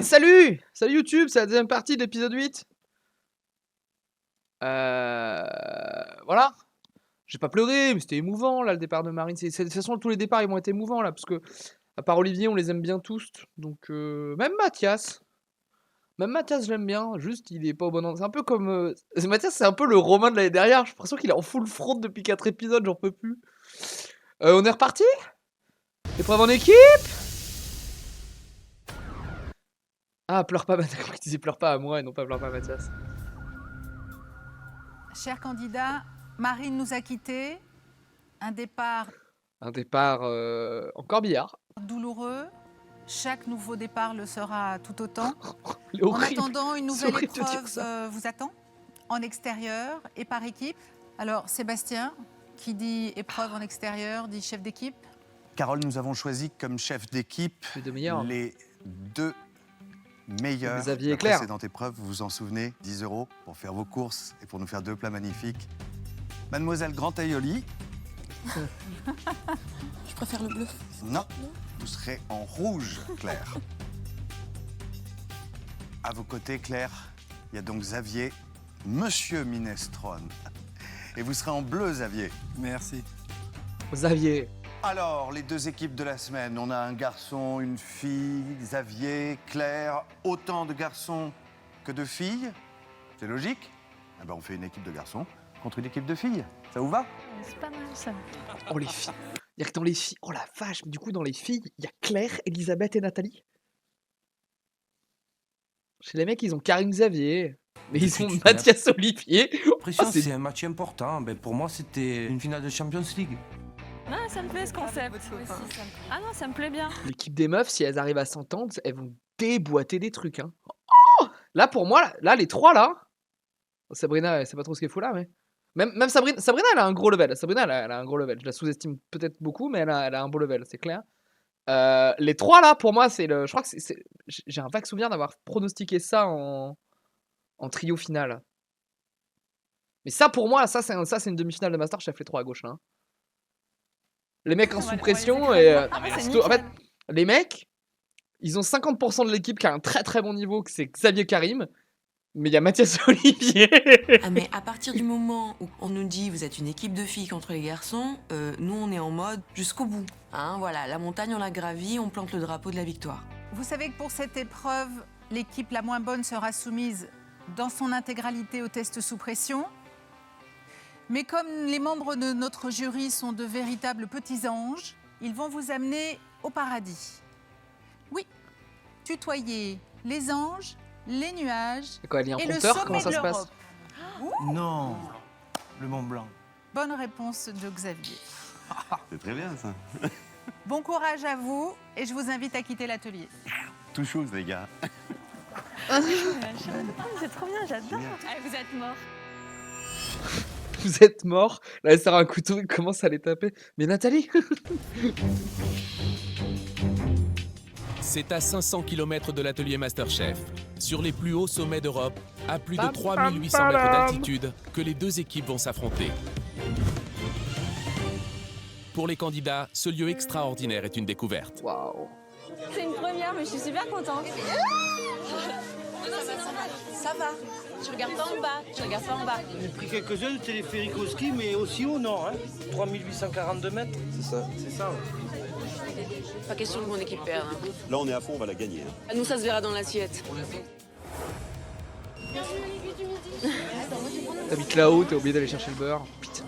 Salut! Salut YouTube, c'est la deuxième partie de l'épisode 8. Voilà. J'ai pas pleuré, mais c'était émouvant là le départ de Marine. De toute façon, tous les départs ils vont être émouvants là, parce que à part Olivier, on les aime bien tous. Donc même Mathias. Même Mathias, je l'aime bien. Juste, il est pas au bon endroit. C'est un peu comme Mathias, c'est un peu le Romain de l'année dernière. J'ai l'impression qu'il est en full fraude depuis 4 épisodes, j'en peux plus. On est reparti? Épreuve en équipe? Ah, pleure pas, Mathias. Il disait pleure pas à moi et non pas pleure pas à Mathias. Chers candidats, Marine nous a quittés. Un départ Un départ en corbillard. douloureux. Chaque nouveau départ le sera tout autant. Il est En horrible. attendant, une C'est nouvelle horrible de dire épreuve ça. vous attend, en extérieur et par équipe. Alors, Sébastien, qui dit épreuve en extérieur, dit chef d'équipe. Carole, nous avons choisi comme chef d'équipe Les deux meilleurs. les deux meilleurs de Xavier la et Claire. précédente épreuve. Vous vous en souvenez, 10 € pour faire vos courses et pour nous faire 2 plats magnifiques. Mademoiselle Grand Aioli. Je préfère le bleu. Non, vous serez en rouge, Claire. À vos côtés, Claire, il y a donc Xavier, Monsieur Minestrone. Et vous serez en bleu, Xavier. Merci. Xavier. Alors, les deux équipes de la semaine, on a un garçon, une fille, Xavier, Claire, autant de garçons que de filles. C'est logique? Eh ben, on fait une équipe de garçons contre une équipe de filles. Ça vous va? C'est pas mal ça. Oh les filles. Il y a que dans les filles. Oh la vache, mais du coup dans les filles, il y a Claire, Elisabeth et Nathalie. Chez les mecs, ils ont Karim Xavier. Mais ils ont Mathias Olivier. Pression, c'est- c'est un match important. Ben, pour moi, c'était une finale de Champions League. Ah, ça me plaît ce concept. Ah non, ça me plaît bien. L'équipe des meufs, si elles arrivent à s'entendre, elles vont déboîter des trucs. Hein. Oh là pour moi, là les trois là. Sabrina, elle sait pas trop ce qu'elle fout là, mais. Même Sabrina, elle a un gros level. Sabrina, elle a un gros level. Je la sous-estime peut-être beaucoup, mais elle a un beau level, c'est clair. Les trois là, pour moi, c'est le. Je crois que j'ai un vague souvenir d'avoir pronostiqué ça en trio final. Mais ça, pour moi, ça c'est une demi-finale de Masterchef, les trois à gauche là. Hein. Les mecs en On va- sous on va pression les et. écraser. Ah, mais c'est en fait, nickel. les mecs, ils ont 50% de l'équipe qui a un très très bon niveau, que c'est Xavier Karim. Mais il y a Mathias Olivier. Ah mais à partir du moment où on nous dit vous êtes une équipe de filles contre les garçons, nous on est en mode jusqu'au bout. Hein, voilà, la montagne on l'a gravie, on plante le drapeau de la victoire. Vous savez que pour cette épreuve, l'équipe la moins bonne sera soumise dans son intégralité au test sous pression. Mais comme les membres de notre jury sont de véritables petits anges, ils vont vous amener au paradis. Oui, tutoyer les anges, les nuages C'est quoi, il y a un et le compteur? sommet Comment ça de se passe? l'Europe. Non, le Mont Blanc. Bonne réponse de Xavier. C'est très bien ça. Bon courage à vous et je vous invite à quitter l'atelier. Tout chose les gars. C'est trop bien, j'adore. Vous êtes morts. Vous êtes mort. Là, elle sort un couteau, il commence à les taper. Mais Nathalie. C'est à 500 km de l'atelier Masterchef, sur les plus hauts sommets d'Europe, à plus de 3800 mètres d'altitude, que les deux équipes vont s'affronter. Pour les candidats, ce lieu extraordinaire est une découverte. Waouh. C'est une première, mais je suis super contente. Ça va, tu regardes pas en bas, tu regardes pas en bas. J'ai pris quelques-uns de téléphériques au ski, mais aussi au nord. Hein. 3842 mètres. C'est ça. Pas question que mon équipe perde. Hein. Là on est à fond, on va la gagner. Nous ça se verra dans l'assiette. T'habites là-haut, t'as oublié d'aller chercher le beurre. Putain.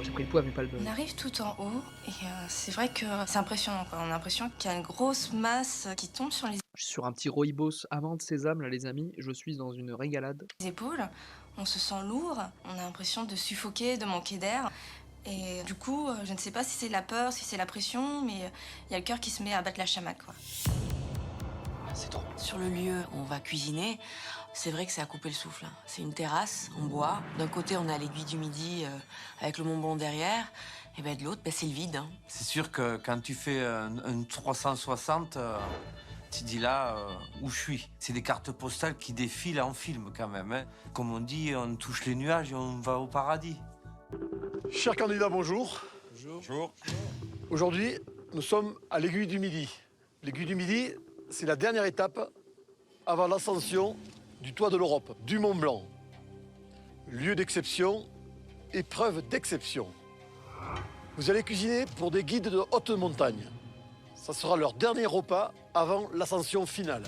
J'ai pris le poids, mais pas le beurre. On arrive tout en haut et c'est vrai que c'est impressionnant. Quoi. On a l'impression qu'il y a une grosse masse qui tombe sur les Je suis sur un petit rooibos avant de sésame, là, les amis. Je suis dans une régalade. épaules. On se sent lourd. On a l'impression de suffoquer, de manquer d'air. Et du coup, je ne sais pas si c'est la peur, si c'est la pression, mais il y a le cœur qui se met à battre la chamaque. Quoi. C'est trop. Sur le lieu, on va cuisiner. C'est vrai que c'est à couper le souffle. Hein. C'est une terrasse en bois. D'un côté, on a l'aiguille du Midi avec le Mont Blanc derrière. Et ben de l'autre, c'est le vide. Hein. C'est sûr que quand tu fais un 360, tu dis là où je suis. C'est des cartes postales qui défilent en film quand même. Hein. Comme on dit, on touche les nuages et on va au paradis. Chers candidats, bonjour. Bonjour. Aujourd'hui, nous sommes à l'Aiguille du Midi. L'Aiguille du Midi, c'est la dernière étape avant l'ascension du toit de l'Europe, du Mont Blanc. Lieu d'exception, épreuve d'exception. Vous allez cuisiner pour des guides de haute montagne. Ça sera leur dernier repas avant l'ascension finale.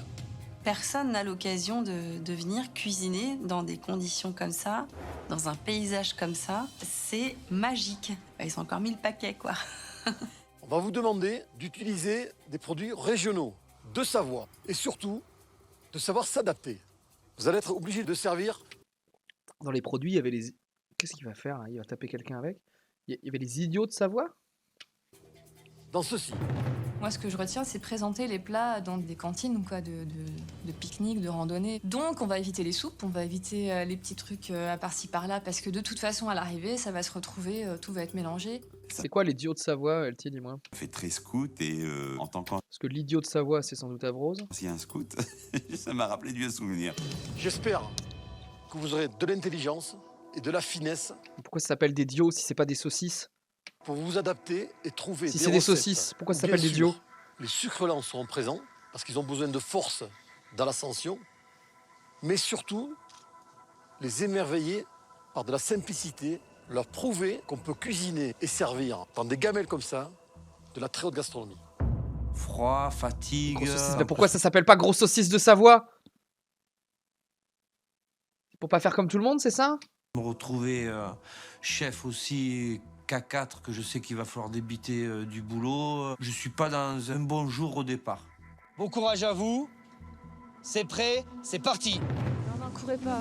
Personne n'a l'occasion de venir cuisiner dans des conditions comme ça, dans un paysage comme ça. C'est magique. Ils sont encore mis le paquet, quoi. On va vous demander d'utiliser des produits régionaux, de Savoie, et surtout, de savoir s'adapter. Vous allez être obligé de servir... Dans les produits, il y avait les... Qu'est-ce qu'il va faire là? Il va taper quelqu'un avec? Il y avait les idiots de Savoie? Dans ceci. Moi, ce que je retiens, c'est présenter les plats dans des cantines quoi, de pique-nique, de randonnée. Donc, on va éviter les soupes, on va éviter les petits trucs à par-ci, par-là, parce que de toute façon, à l'arrivée, ça va se retrouver, tout va être mélangé. C'est quoi l'idiot de Savoie, LT, dis-moi? Ça fait très scout et en tant Parce que l'idiot de Savoie, c'est sans doute Avrose. qu'ancien scout, ça m'a rappelé du souvenir. J'espère que vous aurez de l'intelligence et de la finesse. Pourquoi ça s'appelle des dios si c'est pas des saucisses? Pour vous adapter et trouver Si des c'est des recettes. saucisses, pourquoi ça Bien s'appelle des sûr, dios? Les sucres lents seront présents parce qu'ils ont besoin de force dans l'ascension, mais surtout les émerveiller par de la simplicité, leur prouver qu'on peut cuisiner et servir dans des gamelles comme ça de la très haute gastronomie. Froid, fatigue. Grosse saucisse. Mais pourquoi ça s'appelle pas grosse saucisse de Savoie? Pour pas faire comme tout le monde, c'est ça? Me retrouver chef aussi K4 que je sais qu'il va falloir débiter du boulot. Je suis pas dans un bon jour au départ. Bon courage à vous. C'est prêt, c'est parti. Non, courez pas.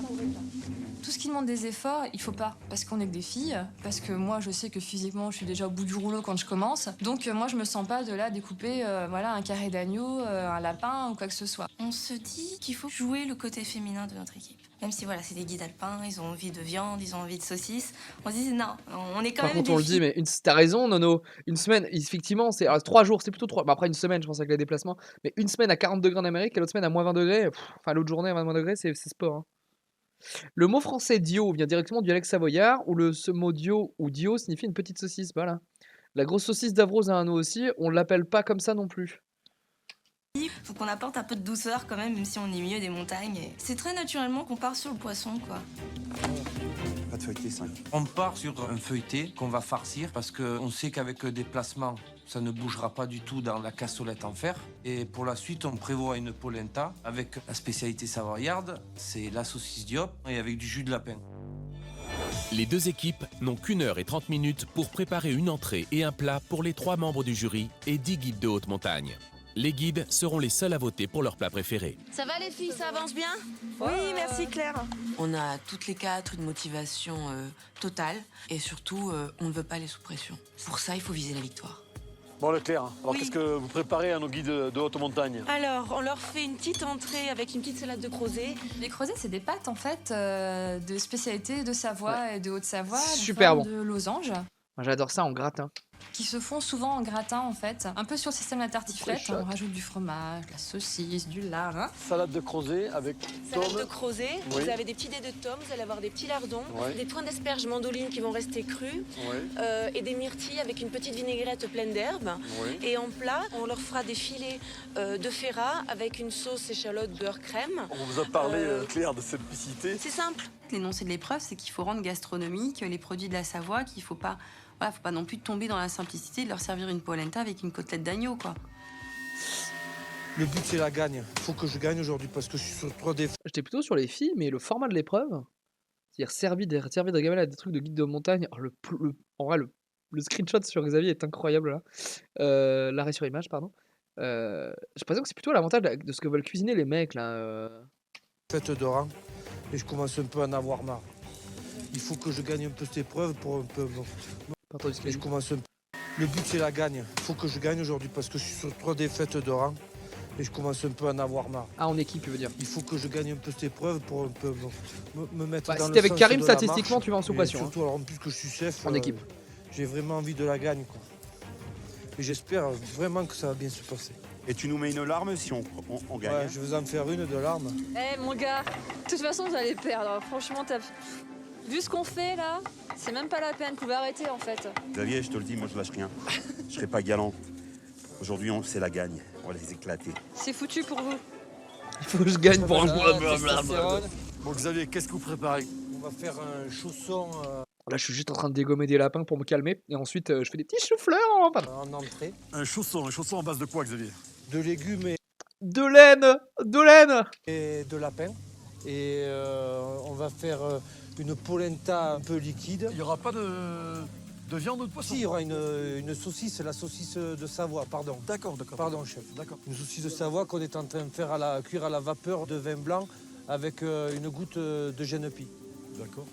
Tout ce qui demande des efforts, il faut pas. Parce qu'on est que des filles, parce que moi, je sais que physiquement, je suis déjà au bout du rouleau quand je commence. Donc, moi, je me sens pas de là découper un carré d'agneau, un lapin ou quoi que ce soit. On se dit qu'il faut jouer le côté féminin de notre équipe. Même si voilà, c'est des guides alpins, ils ont envie de viande, ils ont envie de saucisses. On se dit non, on est quand Par même contre, des on le filles. dit, mais t'as raison, Nono. Une semaine, effectivement, c'est 3 jours, c'est plutôt 3. Bah, après, une semaine, je pense, avec les déplacements. Mais une semaine à 40 degrés en Amérique et l'autre semaine à moins 20 degrés. Enfin, l'autre journée à moins 20 degrés, c'est sport. Hein. Le mot français dio vient directement du dialecte savoyard où ce mot dio ou dio signifie une petite saucisse. Voilà. La grosse saucisse d'Avrose a un nom aussi, on l'appelle pas comme ça non plus. Il faut qu'on apporte un peu de douceur quand même si on est au milieu des montagnes. Et c'est très naturellement qu'on part sur le poisson, quoi. Pas de feuilleté 5. On part sur un feuilleté qu'on va farcir parce qu'on sait qu'avec le déplacement, ça ne bougera pas du tout dans la cassolette en fer. Et pour la suite, on prévoit une polenta avec la spécialité savoyarde, c'est la saucisse Diop et avec du jus de lapin. Les deux équipes n'ont qu'1 heure et 30 minutes pour préparer une entrée et un plat pour les 3 membres du jury et 10 guides de haute montagne. Les guides seront les seuls à voter pour leur plat préféré. Ça va les filles, ça avance bien? Oui, merci Claire. On a toutes les 4 une motivation totale et surtout, on ne veut pas les sous pression. Pour ça, il faut viser la victoire. Bon, Leclerc, alors Oui. qu'est-ce que vous préparez à nos guides de haute montagne? Alors, on leur fait une petite entrée avec une petite salade de crozet. Les creusets, c'est des pâtes, en fait, de spécialité de Savoie et de Haute-Savoie. Super bon. De losanges. Moi, j'adore ça en gratin. Qui se font souvent en gratin, en fait. Un peu sur le système de la tartiflette. Très On rajoute du fromage, de la saucisse, du lard. Hein. Salade de crozet avec Salade tomes. de crozet, Oui. vous avez des petits dés de tomes, vous allez avoir des petits lardons, Ouais. des points d'asperges mandolines qui vont rester crus, Ouais, et des myrtilles avec une petite vinaigrette pleine d'herbes. ouais. Et en plat, on leur fera des filets de ferra avec une sauce échalote beurre crème. On vous a parlé, Claire, de simplicité. C'est simple. L'énoncé de l'épreuve, c'est qu'il faut rendre gastronomique les produits de la Savoie, qu'il faut pas non plus tomber dans la simplicité de leur servir une polenta avec une côtelette d'agneau, quoi. Le but c'est la gagne. Faut que je gagne aujourd'hui parce que je suis sur 3 défaites. J'étais plutôt sur les filles, mais le format de l'épreuve, c'est-à-dire servir de gamelle à des trucs de guide de montagne. Alors, en vrai, le screenshot sur Xavier est incroyable là. L'arrêt sur image, pardon. J'ai l'impression que c'est plutôt l'avantage de ce que veulent cuisiner les mecs là. Fête de rang et je commence un peu à en avoir marre. Il faut que je gagne un peu cette épreuve pour un peu. Pas entendu ce qu'il a Et je dit. commence un peu. Le but c'est la gagne. Faut que je gagne aujourd'hui parce que je suis sur 3 défaites de rang et je commence un peu à en avoir marre. Ah, en équipe, tu veux dire. Il faut que je gagne un peu cette épreuve pour un peu me mettre Bah, dans si le t'es avec sens Karim, de la statistiquement, marche. tu vas en sous Et pression. Surtout, alors en plus que je suis chef. En équipe. J'ai vraiment envie de la gagne, quoi. Et j'espère vraiment que ça va bien se passer. Et tu nous mets une larme si on gagne. Ouais, je vais en faire une de larmes. Eh mon gars, de toute façon vous allez perdre. Franchement, vu ce qu'on fait là, c'est même pas la peine. Vous pouvez arrêter en fait. Xavier, je te le dis, moi je lâche rien. Je serai pas galant. Aujourd'hui, c'est la gagne. On va les éclater. C'est foutu pour vous. Il faut que je gagne pour Bon, Xavier, qu'est-ce que vous préparez? On va faire un chausson Là, je suis juste en train de dégommer des lapins pour me calmer. Et ensuite, je fais des petits choux-fleurs en entrée. Un chausson à base de quoi, Xavier? De légumes de laine. et de lapin. Et on va faire une polenta un peu liquide. Il n'y aura pas de viande ou de poisson? Si, il y aura une saucisse, la saucisse de Savoie, pardon. D'accord. Pardon, chef. D'accord. Une saucisse de Savoie qu'on est en train de faire cuire à la vapeur de vin blanc avec une goutte de genépi. D'accord.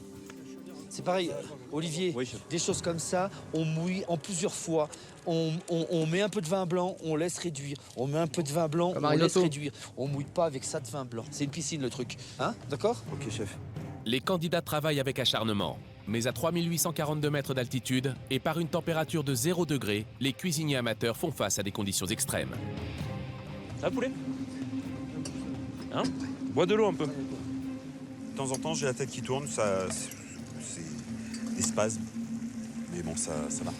C'est pareil, Olivier, des choses comme ça, on mouille en plusieurs fois. On met un peu de vin blanc, on laisse réduire. On met un peu de vin blanc, on laisse réduire. On mouille pas avec ça de vin blanc. C'est une piscine le truc. Hein? D'accord? Ok, chef. Les candidats travaillent avec acharnement. Mais à 3842 mètres d'altitude et par une température de 0 degré, les cuisiniers amateurs font face à des conditions extrêmes. Ça va, poulet? Hein? Bois de l'eau un peu. De temps en temps, j'ai la tête qui tourne, c'est des spasmes. Mais bon, ça va.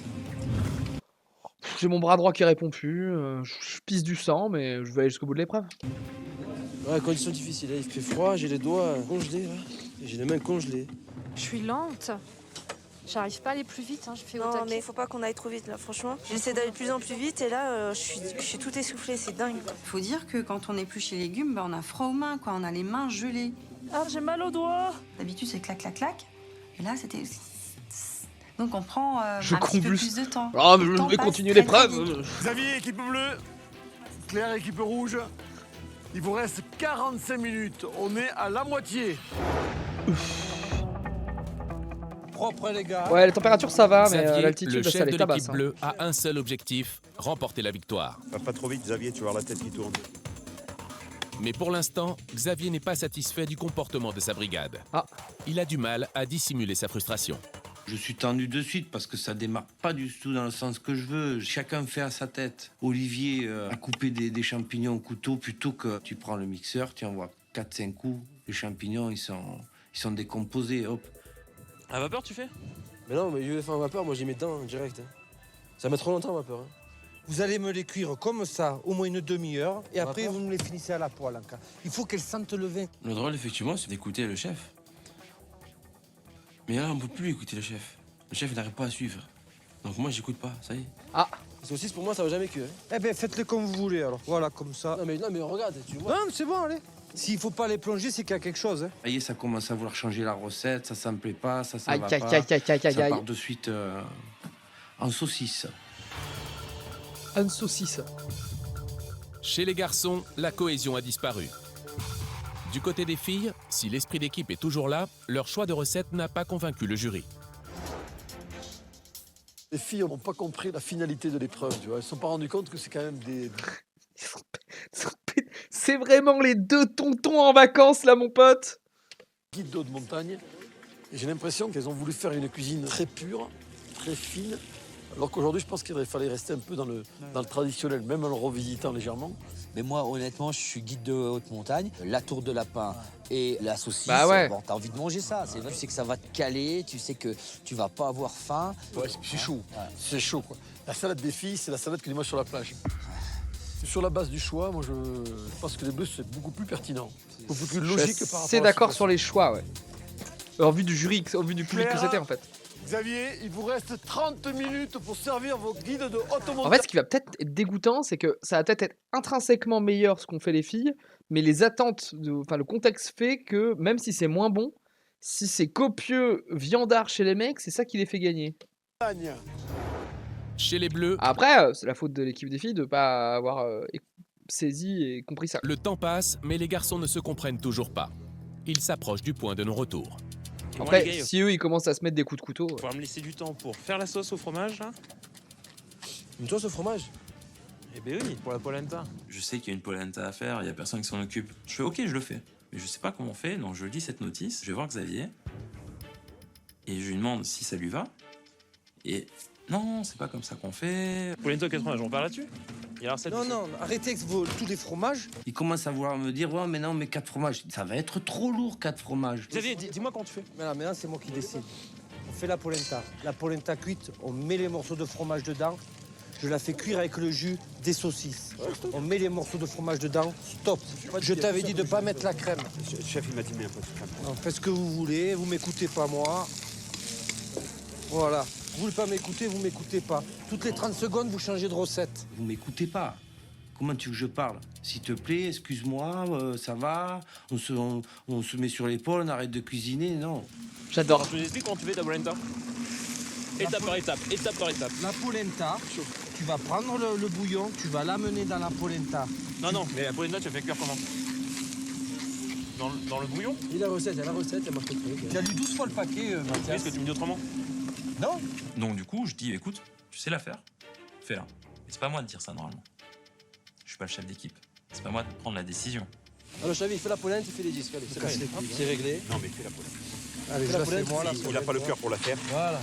J'ai mon bras droit qui répond plus. Je pisse du sang, mais je vais aller jusqu'au bout de l'épreuve. Ouais, conditions difficiles. Il fait froid, j'ai les doigts congelés. Là. J'ai les mains congelées. Je suis lente. J'arrive pas à aller plus vite, hein. Je fais au Non, taquet. mais faut pas qu'on aille trop vite là, franchement. J'essaie d'aller de plus en plus vite et là, je suis tout essoufflée, c'est dingue. Il faut dire que quand on épluche les légumes, on a froid aux mains, quoi. On a les mains gelées. Ah, j'ai mal aux doigts. D'habitude, c'est clac, clac, clac. Et là, c'était... Donc on prend Je un petit peu convulse. plus de temps. Ah, mais Le je temps vais passe continuer très, très l'épreuve. vite. Xavier, équipe bleue. Claire, équipe rouge. Il vous reste 45 minutes. On est à la moitié. Propre, les gars. Ouais, les températures ça va, mais Xavier, l'altitude, le ça chef les de tabasse. l'équipe bleue, a un seul objectif, remporter la victoire. Va pas trop vite, Xavier, tu vas avoir la tête qui tourne. Mais pour l'instant, Xavier n'est pas satisfait du comportement de sa brigade. Il a du mal à dissimuler sa frustration. Je suis tendu de suite parce que ça démarre pas du tout dans le sens que je veux. Chacun fait à sa tête. Olivier a coupé des champignons au couteau plutôt que tu prends le mixeur, tu envoies 4-5 coups. Les champignons, ils sont décomposés, hop. À vapeur, tu fais? Mais non, mais je vais faire en vapeur, moi j'y mets dedans direct. Ça met trop longtemps en vapeur. Vous allez me les cuire comme ça, au moins une demi-heure, et après vous me les finissez à la poêle. Encore. Il faut qu'elles sentent le vin. Le drôle, effectivement, c'est d'écouter le chef. Mais là, on ne peut plus écouter le chef. Le chef, il n'arrive pas à suivre. Donc moi, j'écoute pas, ça y est. Ah, les saucisses pour moi ça va jamais cuire. Eh ben faites-les comme vous voulez alors. Voilà, comme ça. Non mais regarde, tu vois. Non, c'est bon, allez. S'il faut pas les plonger, c'est qu'il y a quelque chose. Hein. Ça y est, ça commence à vouloir changer la recette, ça me plaît pas, ça Aïe, va aïe, pas. aïe, aïe, aïe, aïe, Ça aïe. part de suite en saucisse. Un saucisse. Chez les garçons, la cohésion a disparu. Du côté des filles, si l'esprit d'équipe est toujours là, leur choix de recette n'a pas convaincu le jury. Les filles n'ont pas compris la finalité de l'épreuve, tu vois. Elles ne se sont pas rendues compte que c'est quand même des... C'est vraiment les deux tontons en vacances là, mon pote. guides d'eau de montagne. Et j'ai l'impression qu'elles ont voulu faire une cuisine très pure, très fine. Alors qu'aujourd'hui, je pense qu'il fallait rester un peu dans le traditionnel, même en le revisitant légèrement. Mais moi, honnêtement, je suis guide de haute montagne. La tour de lapin et la saucisse, Bah ouais. bon, t'as envie de manger ça. Tu sais que ça va te caler, tu sais que tu vas pas avoir faim. Ouais, c'est chaud. C'est chaud, quoi. La salade des filles, c'est la salade que tu manges sur la plage. Sur la base du choix, moi, je pense que les bleus, c'est beaucoup plus pertinent. Beaucoup plus logique par rapport à... C'est d'accord sur les choix, ouais. En vue du jury, en vue du public que Claire, c'était en fait. Xavier, il vous reste 30 minutes pour servir vos guides de haute montagne. En fait, ce qui va peut-être être dégoûtant, c'est que ça va peut-être être intrinsèquement meilleur ce qu'ont fait les filles, mais les attentes, le contexte fait que même si c'est moins bon, si c'est copieux, viandard chez les mecs, c'est ça qui les fait gagner. Chez les bleus, Après, c'est la faute de l'équipe des filles de pas avoir saisi et compris ça. le temps passe, mais les garçons ne se comprennent toujours pas. Ils s'approchent du point de non-retour. Après, les gars, si eux ils commencent à se mettre des coups de couteau. il faudra me laisser du temps pour faire la sauce au fromage. Là. Une sauce au fromage? Eh ben oui, pour la polenta. Je sais qu'il y a une polenta à faire, il y a personne qui s'en occupe. Je fais ok, je le fais. Mais je sais pas comment on fait, donc je lis cette notice, je vais voir Xavier. Et je lui demande si ça lui va. Et non, c'est pas comme ça qu'on fait. Polenta au 80, on parle là-dessus? Il y a la recette Non, aussi. non, arrêtez avec tous les fromages. Il commence à vouloir me dire, ouais, mais non, mais 4 fromages, ça va être trop lourd, 4 fromages. Xavier, dis-moi quand tu fais. Mais là, maintenant, c'est moi qui décide. On fait la polenta. La polenta cuite, on met les morceaux de fromage dedans. Je la fais cuire avec le jus des saucisses. On met les morceaux de fromage dedans. Stop. Je t'avais dit de ne pas mettre la crème. Le chef, il m'a dit, mais un peu de crème. Alors, faites ce que vous voulez, vous m'écoutez pas moi. Voilà. Vous voulez pas m'écouter, vous m'écoutez pas. Toutes les 30 secondes, vous changez de recette. Vous m'écoutez pas. Comment tu veux que je parle? S'il te plaît, excuse-moi, ça va? On se met sur l'épaule, on arrête de cuisiner, non. J'adore. Je vous explique comment tu fais ta polenta. Étape par étape, étape par étape. La polenta, tu vas prendre le bouillon, tu vas l'amener dans la polenta. Non, mais la polenta, tu la fais cuire comment? Dans le bouillon? Il y a la recette, elle marche très bien. Tu as lu 12 fois le paquet, Mathias. Est-ce que tu me dis autrement? Non. Donc du coup, je dis, écoute, tu sais la faire, fais-la. Et c'est pas à moi de dire ça normalement. Je suis pas le chef d'équipe. C'est pas à moi de prendre la décision. Alors Xavi, il fait la polenta, il fait les disques. Allez, c'est réglé. Non, mais fais la polenta. Allez, je la fais moi là. Il n'a pas le cœur pour la faire. Voilà.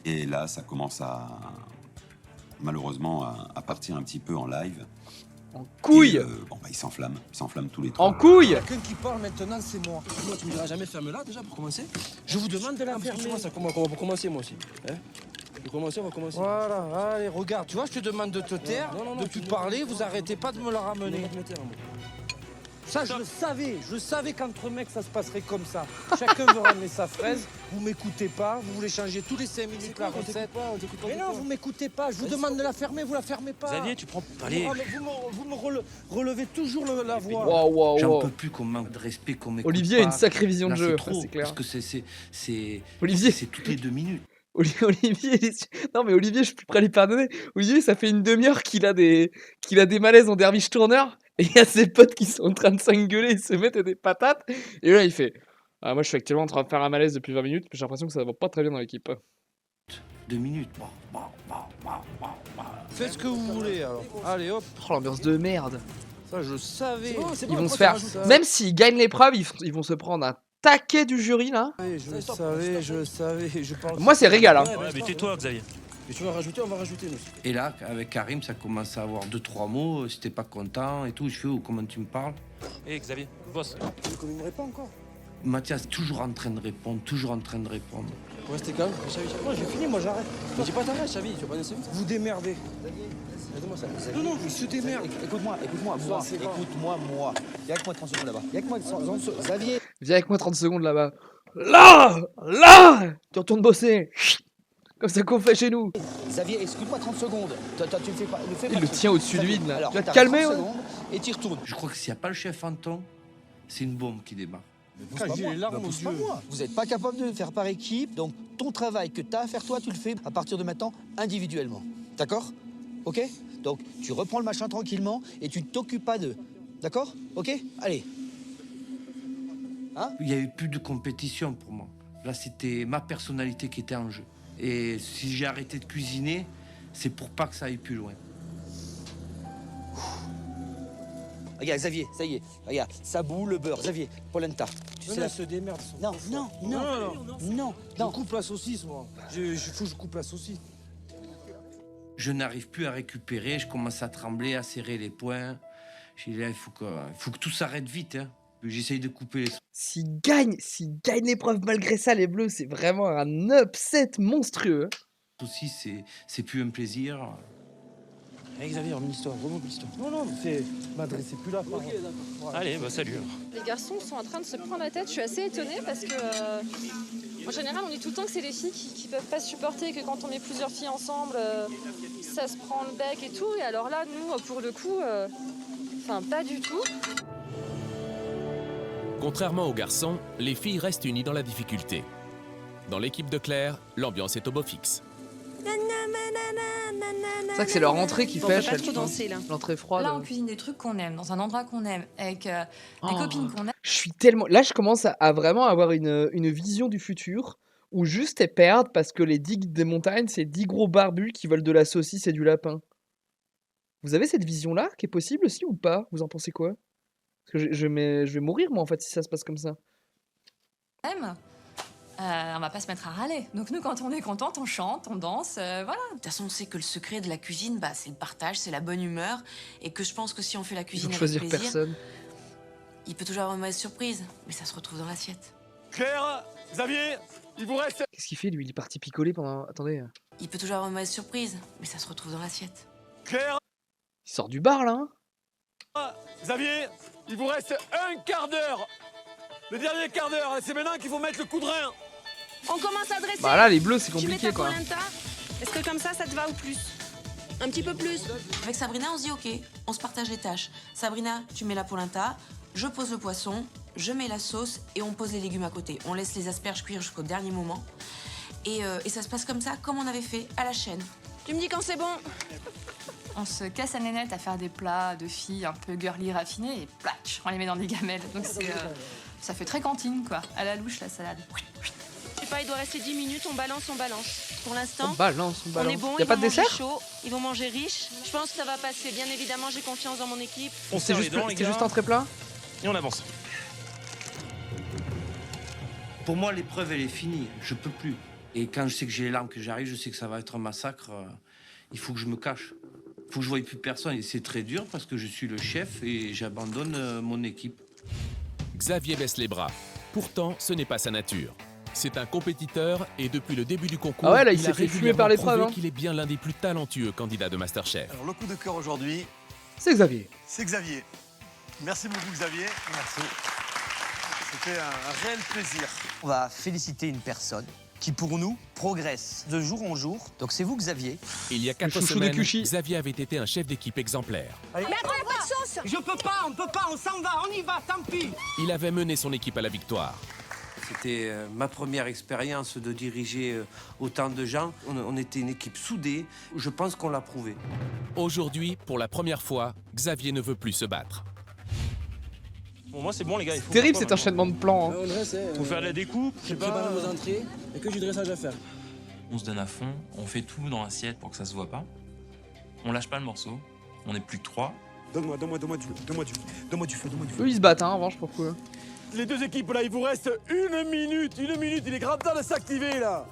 Et là, ça commence malheureusement à partir un petit peu en live. En couille. Et, ils s'enflamment tous les trois. En couille. Quelqu'un qui parle maintenant, c'est moi. Moi, tu me diras jamais ferme-la déjà pour commencer. Je vous demande de la fermer. Pour commencer moi aussi. Hein, pour commencer, on va commencer. Voilà, allez, regarde. Tu vois, je te demande de te taire, de plus parler. Vous arrêtez pas de me la ramener. Ça, je le savais qu'entre mecs, ça se passerait comme ça. Chacun veut ramener sa fraise, vous m'écoutez pas, vous voulez changer tous les 5 minutes la recette. Mais non, vous m'écoutez pas, je vous demande de la fermer, vous la fermez pas. Xavier, tu prends... Allez. Vous me relevez toujours la voix. Waouh. J'en peux plus qu'on manque de respect, qu'on m'écoute Olivier a une pas. sacrée vision de Là, jeu, c'est trop, c'est clair. parce que c'est Olivier. C'est toutes les 2 minutes. Olivier, non mais Olivier, je suis plus prêt à lui pardonner. Olivier, ça fait une demi-heure qu'il a des malaises en derviche tourneur. Et il y a ses potes qui sont en train de s'engueuler et se mettre des patates. Et là, il fait moi, je suis actuellement en train de faire un malaise depuis 20 minutes. J'ai l'impression que ça va pas très bien dans l'équipe. 2 minutes. Faites ce que vous voulez alors. Allez hop. Oh, l'ambiance de merde. Ça, je savais. Ils vont se faire. Même s'ils gagnent l'épreuve, ils vont se prendre un taquet du jury là. Je savais. Moi, c'est régal. Hein. Ouais, mais tais-toi, Xavier. Et tu vas rajouter, on va rajouter nous. Et là, avec Karim, ça commence à avoir 2-3 mots. Si t'es pas content et tout, je fais comment tu me parles. Hé, Xavier, bosse. Tu ne communiquerais pas encore. Mathias, toujours en train de répondre. Restez calme. Moi, j'ai fini, moi j'arrête. Mais dis pas t'arrêtes, Xavi, tu vas pas laisser. Vous démerdez. Aide-moi ça. Non, il se démerde. Écoute-moi, moi. Viens avec moi 30 secondes là-bas. Viens avec moi 30 secondes. Xavier. Viens avec moi 30 secondes là-bas. Là tu retournes bosser. Comme ça qu'on fait chez nous. Xavier, excuse-moi 30 secondes. Toi, tu le fais pas. Il le tient au-dessus de vide là. Alors, Tu vas te t'arrêtes calmer. 30 Ouais. secondes et tu retournes. Je crois que s'il n'y a pas le chef Anton, c'est une bombe qui démarre. Vous n'êtes pas capable de le faire par équipe, donc ton travail que tu as à faire toi, tu le fais à partir de maintenant individuellement. D'accord? Ok? Donc tu reprends le machin tranquillement et tu ne t'occupes pas d'eux. D'accord? Ok? Allez. Il n'y avait plus de compétition pour moi. Là, c'était ma personnalité qui était en jeu. Et si j'ai arrêté de cuisiner, c'est pour pas que ça aille plus loin. Regarde, Xavier, ça y est. Regarde, ça boue, le beurre. Xavier, polenta. Tu se démerde. Non. Je coupe la saucisse, moi. Il faut que je coupe la saucisse. Je n'arrive plus à récupérer, je commence à trembler, à serrer les poings. J'ai dit, là, il faut que tout s'arrête vite. Hein. J'essaye de couper les... S'ils gagnent l'épreuve malgré ça, les Bleus, c'est vraiment un upset monstrueux. Aussi, c'est plus un plaisir. Hey Xavier, remonte l'histoire. Non, m'adressez plus là. Ok, d'accord. Allez, salut. Les garçons sont en train de se prendre la tête. Je suis assez étonnée parce que, en général, on dit tout le temps que c'est les filles qui peuvent pas supporter, que quand on met plusieurs filles ensemble, ça se prend le bec et tout. Et alors là, nous, pour le coup, pas du tout. Contrairement aux garçons, les filles restent unies dans la difficulté. Dans l'équipe de Claire, l'ambiance est au beau fixe. C'est vrai que c'est leur entrée qui fait l'entrée froide. Là, on cuisine des trucs qu'on aime, dans un endroit qu'on aime, avec des copines qu'on aime. Je suis tellement... Là, je commence à vraiment avoir une vision du futur où juste elles perdent parce que les 10 guides des montagnes, c'est 10 gros barbus qui veulent de la saucisse et du lapin. Vous avez cette vision-là qui est possible aussi ou pas? Vous en pensez quoi? Parce que je vais mourir, moi, en fait, si ça se passe comme ça. On va pas se mettre à râler. Donc nous, quand on est contente, on chante, on danse, voilà. De toute façon, on sait que le secret de la cuisine, c'est le partage, c'est la bonne humeur. Et que je pense que si on fait la cuisine avec choisir plaisir, personne. il peut toujours avoir une mauvaise surprise, mais ça se retrouve dans l'assiette. Claire, Xavier, il vous reste... Qu'est-ce qu'il fait, lui? Il est parti picoler pendant... Attendez. Il peut toujours avoir une mauvaise surprise, mais ça se retrouve dans l'assiette. Claire. Il sort du bar, là. Hein. Xavier, il vous reste un quart d'heure. Le dernier quart d'heure, c'est maintenant qu'il faut mettre le coup de rein. On commence à dresser. Bah là, les bleus, c'est Tu mets compliqué, ta quoi. polenta. Est-ce que comme ça te va ou plus? Un petit peu plus. Avec Sabrina, on se dit ok, on se partage les tâches. Sabrina, tu mets la polenta, je pose le poisson, je mets la sauce et on pose les légumes à côté. On laisse les asperges cuire jusqu'au dernier moment. Et ça se passe comme ça, comme on avait fait à la chaîne. Tu me dis quand c'est bon. On se casse la nénette à faire des plats de filles un peu girly raffinés et platch, on les met dans des gamelles. Donc ça fait très cantine, quoi. À la louche, la salade. Je sais pas, il doit rester 10 minutes, on balance. Pour l'instant, On balance. on est bon, Y a ils pas vont de manger dessert? chaud, ils vont manger riche. Je pense que ça va passer. Bien évidemment, j'ai confiance dans mon équipe. C'est juste entrée plat? Et on avance. Pour moi, l'épreuve, elle est finie. Je peux plus. Et quand je sais que j'ai les larmes, que j'arrive, je sais que ça va être un massacre. Il faut que je me cache. Il faut que je ne voie plus personne. Et c'est très dur parce que je suis le chef et j'abandonne mon équipe. Xavier baisse les bras. Pourtant, ce n'est pas sa nature. C'est un compétiteur et depuis le début du concours, Ah ouais, là, il a s'est fait fumer régulièrement par l'épreuve, prouvé hein. qu'il est bien l'un des plus talentueux candidats de Masterchef. Alors le coup de cœur aujourd'hui, C'est Xavier. c'est Xavier. Merci beaucoup Xavier. Merci. C'était un réel plaisir. On va féliciter une personne qui, pour nous, progresse de jour en jour. Donc c'est vous, Xavier. Il y a 4 chouchou des semaines, Cuchy. Xavier avait été un chef d'équipe exemplaire. Mais après, pas de sauce. Je peux pas, on peut pas, on s'en va, on y va, tant pis. Il avait mené son équipe à la victoire. C'était ma première expérience de diriger autant de gens. On était une équipe soudée. Je pense qu'on l'a prouvé. Aujourd'hui, pour la première fois, Xavier ne veut plus se battre. Bon, moi, c'est bon, les gars. Il faut Terrible faire cet quoi, enchaînement de plans. Hein. On dresse, Faut faire de la découpe, je sais pas. prépare nos entrées et que du dressage à faire. On se donne à fond, on fait tout dans l'assiette pour que ça se voit pas. On lâche pas le morceau, on est plus que 3. Donne-moi du feu. Eux, ils se battent, hein, en revanche, pour le coup. Les deux équipes là, il vous reste une minute, il est grand temps de s'activer là.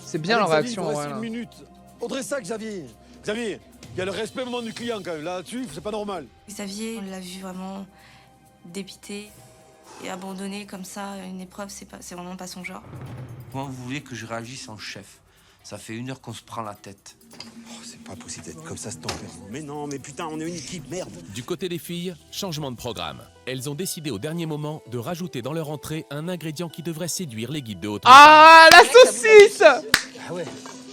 C'est bien Avec leur Xavier, réaction, il vous ouais, reste là. une minute. Au dressage Xavier. Xavier, il y a le respect au moment du client quand même. Là-dessus, c'est pas normal. Xavier, on l'a vu vraiment dépité et abandonné comme ça. Une épreuve, c'est vraiment pas son genre. Comment vous voulez que je réagisse en chef? Ça fait 1 heure qu'on se prend la tête. Oh, c'est pas possible d'être comme ça, ce tempérament. Mais non, mais putain, on est une équipe, merde. Du côté des filles, changement de programme. Elles ont décidé au dernier moment de rajouter dans leur entrée un ingrédient qui devrait séduire les guides de haute Ah, la saucisse! Ah ouais.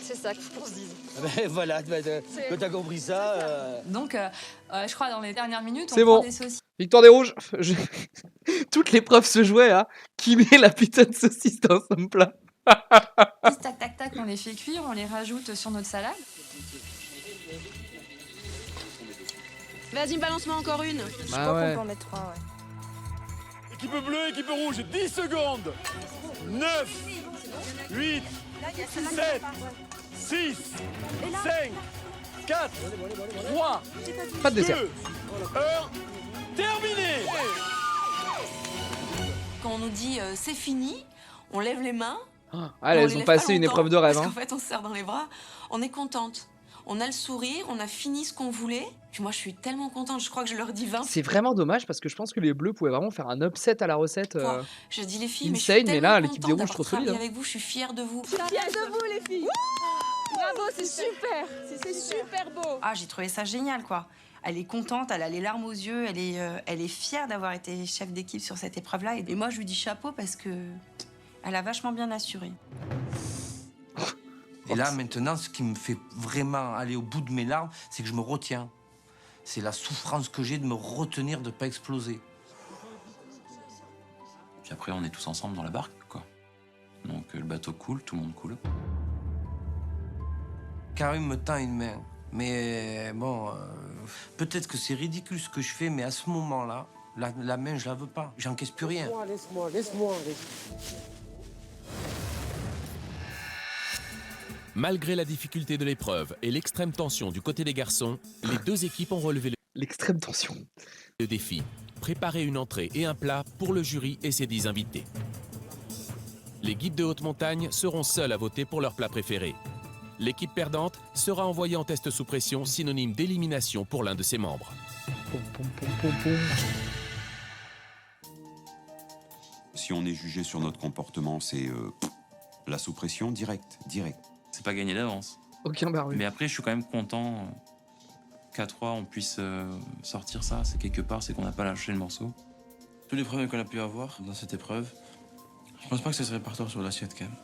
C'est ça qu'il faut qu'on se dise. Ben voilà, que t'as compris ça. Donc, je crois dans les dernières minutes, C'est on prend bon. des saucisses. Victoire des rouges. Toute l'épreuve se jouait à qui met la putain de saucisse dans son plat. Tac, tac, tac, on les fait cuire, on les rajoute sur notre salade. Vas-y, balance-moi encore une. Bah ouais. en mettre 3, ouais. Équipe bleue, équipe rouge, 10 secondes. 9, 8, 7, 6, 5, 4, 3, Pas de dessert. 2, 1, terminé. Quand on nous dit c'est fini, on lève les mains. Ah, on elles les ont lève passé pas une longtemps, épreuve de rêve. Parce Hein. qu'en fait, on se serre dans les bras, on est contente. On a le sourire, on a fini ce qu'on voulait. Puis moi, je suis tellement contente, je crois que je leur dis 20 C'est vraiment dommage parce que je pense que les bleus pouvaient vraiment faire un upset à la recette. fois. Je dis les filles, mais je insane, suis mais tellement là, l'équipe des contente rouges, trop d'avoir travaillé solide, hein. avec vous, je suis fière de vous. Fière de vous, les filles. Bravo, c'est super. C'est super beau. Ah, j'ai trouvé ça génial, quoi. Elle est contente, elle a les larmes aux yeux, elle est fière d'avoir été chef d'équipe sur cette épreuve-là. Et moi, je lui dis chapeau parce que elle a vachement bien assuré. Et là, maintenant, ce qui me fait vraiment aller au bout de mes larmes, c'est que je me retiens. C'est la souffrance que j'ai de me retenir de ne pas exploser. Puis après, on est tous ensemble dans la barque, quoi. Donc le bateau coule, tout le monde coule. Karim me tend une main. Mais bon, peut-être que c'est ridicule ce que je fais, mais à ce moment-là, la main, je la veux pas. J'encaisse plus rien. Laisse-moi. Malgré la difficulté de l'épreuve et l'extrême tension du côté des garçons, les deux équipes ont relevé L'extrême tension. le défi. Préparer une entrée et un plat pour le jury et ses 10 invités. Les guides de haute montagne seront seuls à voter pour leur plat préféré. L'équipe perdante sera envoyée en test sous pression, synonyme d'élimination pour l'un de ses membres. Si on est jugé sur notre comportement, c'est la sous-pression direct. C'est pas gagné d'avance. Aucun barbu. Mais après, je suis quand même content qu'à 3, on puisse sortir ça. C'est quelque part, c'est qu'on n'a pas lâché le morceau. Tous les problèmes qu'on a pu avoir dans cette épreuve, je pense pas que ça se répartoire sur l'assiette quand même.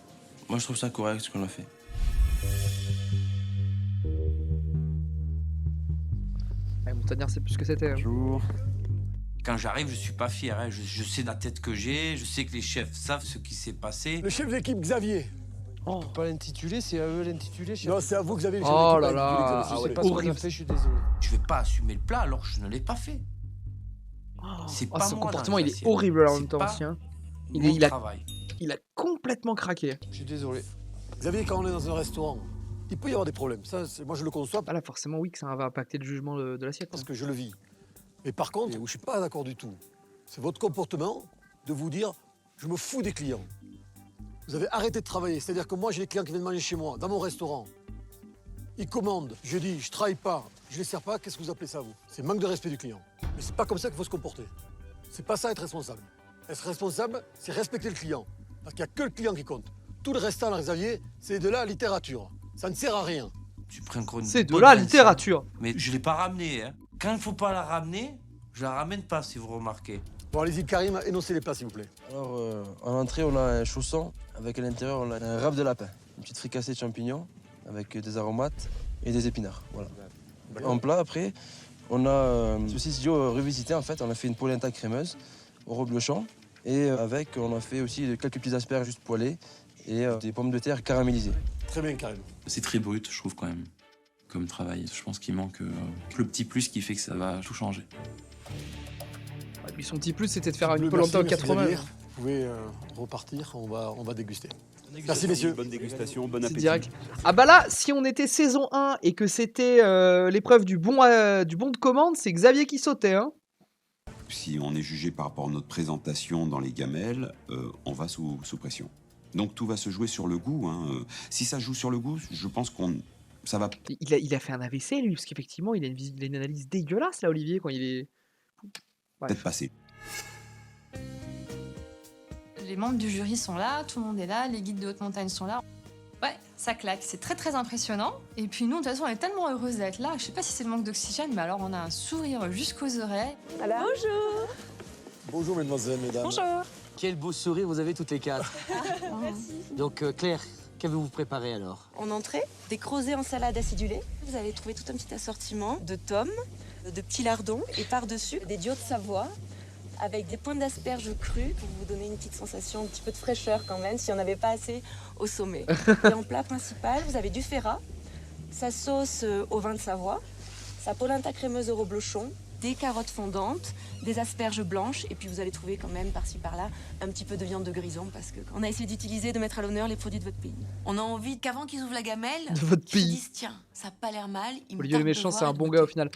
Moi, je trouve ça correct ce qu'on a fait. Ouais, Montagnard, c'est plus ce que c'était. Bonjour. Quand j'arrive, je suis pas fier. Hein. Je sais la tête que j'ai, je sais que les chefs savent ce qui s'est passé. Le chef d'équipe, Xavier. On peut pas l'intituler, c'est à eux l'intituler. Non, c'est à vous, Xavier. Le chef Oh d'équipe, là intitulé, là, Xavier. ah Je sais ouais, pas ce qu'on a horrible. fait, je suis désolé. Je vais pas assumer le plat alors que je ne l'ai pas fait. C'est pas Son moi, comportement, dans il les est assiettes. horrible là en C'est même temps pas aussi. Hein. mon Il a travail. il a complètement craqué. Je suis désolé. Xavier, quand on est dans un restaurant, il peut y avoir des problèmes. Ça, moi, je le conçois. Ah là, forcément, oui, que ça va impacter le jugement de l'assiette. Parce que je le vis. Mais par contre, où je suis pas d'accord du tout, c'est votre comportement de vous dire je me fous des clients. Vous avez arrêté de travailler. C'est-à-dire que moi, j'ai des clients qui viennent manger chez moi, dans mon restaurant. Ils commandent. Je dis je travaille pas, je les sers pas. Qu'est-ce que vous appelez ça, vous? C'est manque de respect du client. Mais c'est pas comme ça qu'il faut se comporter. C'est pas ça être responsable. Être responsable, c'est respecter le client. Parce qu'il n'y a que le client qui compte. Tout le restant, là, Xavier, c'est de la littérature. Ça ne sert à rien. Tu prends encore une C'est de bonne la leçon. littérature. Mais je l'ai pas ramené. Hein. Quand il faut pas la ramener, je la ramène pas si vous remarquez. Bon, allez-y, Karim, énoncez les plats, s'il vous plaît. Alors, en entrée, on a un chausson. Avec à l'intérieur, on a un rave de lapin. Une petite fricassée de champignons avec des aromates et des épinards. Voilà. En plat, après, on a saucisse Dio revisité. En fait, on a fait une polenta crémeuse au reblochon. Et avec, on a fait aussi quelques petits asperges juste poêlés et des pommes de terre caramélisées. Très bien, Karim. C'est très brut, je trouve, quand même, comme travail. Je pense qu'il manque le petit plus qui fait que ça va tout changer. Et puis son petit plus, c'était de faire une Bleu, polenta au merci, 80. Xavier. Vous pouvez repartir, on va déguster. Merci, messieurs. Bonne dégustation, bon C'est appétit. direct. Ah bah là, si on était saison 1 et que c'était l'épreuve du bon de commande, c'est Xavier qui sautait. Hein. Si on est jugé par rapport à notre présentation dans les gamelles, on va sous pression. Donc tout va se jouer sur le goût. Hein. Si ça joue sur le goût, je pense ça va. Il a fait un AVC lui, parce qu'effectivement, il a une analyse dégueulasse là, Olivier, quand il est. Peut-être passer. Les membres du jury sont là, tout le monde est là, les guides de haute montagne sont là. Ouais, ça claque, c'est très très impressionnant. Et puis nous, de toute façon, on est tellement heureuses d'être là. Je sais pas si c'est le manque d'oxygène, mais alors on a un sourire jusqu'aux oreilles. Bonjour. Bonjour, mesdemoiselles, mesdames. Bonjour. Quel beau sourire vous avez toutes les quatre. Donc Claire, qu'avez-vous préparé alors? En entrée, des crozets en salade acidulée. Vous allez trouver tout un petit assortiment de tomes, de petits lardons et par-dessus des diots de Savoie avec des pointes d'asperges crues pour vous donner une petite sensation, un petit peu de fraîcheur quand même, si on n'avait pas assez au sommet. Et en plat principal, vous avez du ferrat, sa sauce au vin de Savoie, sa polenta crémeuse au reblochon, des carottes fondantes, des asperges blanches, et puis vous allez trouver quand même par-ci par-là un petit peu de viande de grison, parce qu'on a essayé d'utiliser, de mettre à l'honneur les produits de votre pays. On a envie qu'avant qu'ils ouvrent la gamelle, De votre ils se pays. disent tiens, ça n'a pas l'air mal. Il me Olivier le tarde de méchant, voir c'est et un de bon goûter. gars au final.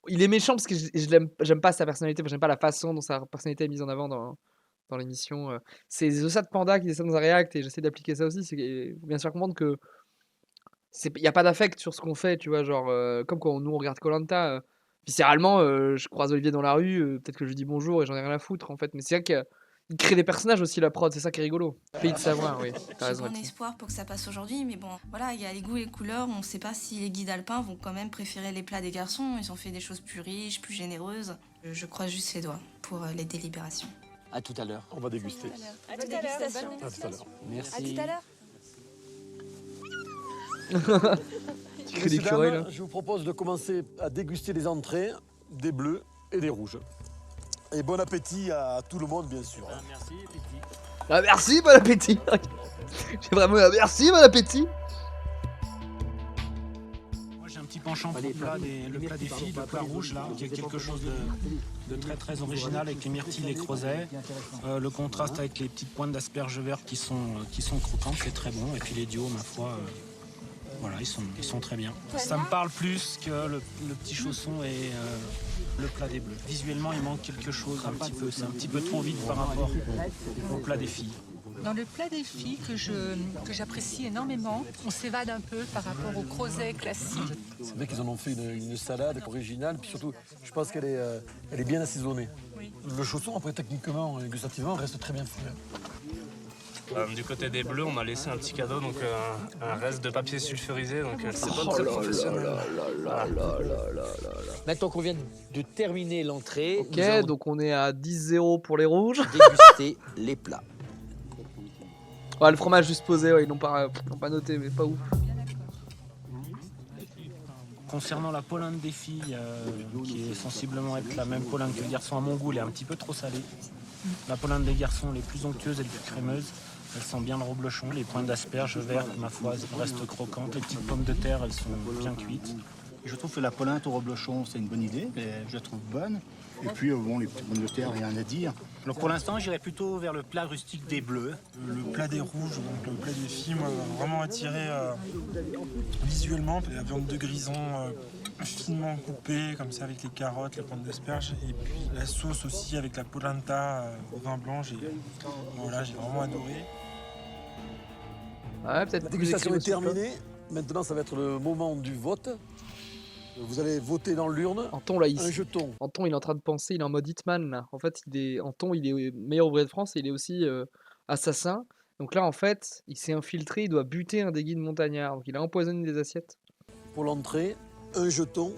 Il est méchant parce que j'aime pas sa personnalité, j'aime pas la façon dont sa personnalité est mise en avant dans l'émission. C'est les Ossat Panda qui descendent dans un react et j'essaie d'appliquer ça aussi. Il faut bien sûr comprendre que il n'y a pas d'affect sur ce qu'on fait, tu vois. Genre, comme quand nous on regarde Koh-Lanta, viscéralement, je croise Olivier dans la rue, peut-être que je lui dis bonjour et j'en ai rien à foutre en fait. Mais c'est vrai qu'il crée des personnages aussi, la prod, c'est ça qui est rigolo. Pays de savoir, oui. T'as J'ai raison. bon là-dessus. espoir pour que ça passe aujourd'hui, mais bon, voilà, il y a les goûts et les couleurs. On ne sait pas si les guides alpins vont quand même préférer les plats des garçons. Ils ont fait des choses plus riches, plus généreuses. Je croise juste les doigts pour les délibérations. À tout à l'heure. On va déguster. À tout à l'heure. À tout à l'heure. Merci. À tout à l'heure. Tu crées des Messieurs, curés, dames, là. je vous propose de commencer à déguster les entrées, des bleus et des rouges. Et bon appétit à tout le monde, bien sûr. Merci, Ah, merci, bon appétit. J'ai vraiment merci, bon appétit. Moi j'ai un petit penchant pour le plat des filles, le plat rouge là, qui est quelque chose de très très original avec les myrtilles, les creusets. Le contraste avec les petites pointes d'asperges vertes qui sont croquantes, c'est très bon. Et puis les dios, ma foi, voilà, ils sont très bien. Ça me parle plus que le petit chausson et le plat des bleus. Visuellement, il manque quelque chose un petit peu. C'est un petit peu trop vite par rapport au plat des filles. Dans le plat des filles que j'apprécie énormément, on s'évade un peu par rapport au crozet classique. C'est vrai qu'ils en ont fait une salade originale, puis surtout, je pense qu'elle est bien assaisonnée. Le chausson, après, techniquement et gustativement, reste très bien fait. Du côté des bleus, on a laissé un petit cadeau, donc un reste de papier sulfurisé, donc c'est pas Oh très là professionnel. Maintenant qu'on vient de terminer l'entrée, Ok, nous allons donc on est à 10-0 pour les rouges. déguster les plats. Ouais, le fromage juste posé, ouais, ils l'ont pas noté, mais pas ouf. Concernant la polenta des filles, qui est sensiblement être la même polenta que le garçon à mon goût, elle est un petit peu trop salée. La polenta des garçons, les plus onctueuses et les plus crémeuses, elles sentent bien le reblochon. Les pointes d'asperges vertes, ma foi, elles restent croquantes. Les petites pommes de terre, elles sont bien cuites. Je trouve que la polenta au reblochon, c'est une bonne idée, je la trouve bonne. Et puis, bon, les petites pommes de terre, rien à dire. Donc pour l'instant, j'irai plutôt vers le plat rustique des bleus. Le plat des rouges, donc le plat des filles, m'a vraiment attiré visuellement. La viande de grison finement coupée, comme ça, avec les carottes, les pommes d'asperges. Et puis la sauce aussi avec la polenta au vin blanc. Voilà, j'ai vraiment adoré. Ouais, peut-être La dégustation est terminée. Maintenant, ça va être le moment du vote. Vous allez voter dans l'urne. Anton, là, un jeton. Anton, il est en train de penser, il est en mode Hitman, là. En fait, Anton, il est meilleur ouvrier de France et il est aussi assassin. Donc là, en fait, il s'est infiltré, il doit buter un des guides montagnards. Donc il a empoisonné des assiettes. Pour l'entrée, un jeton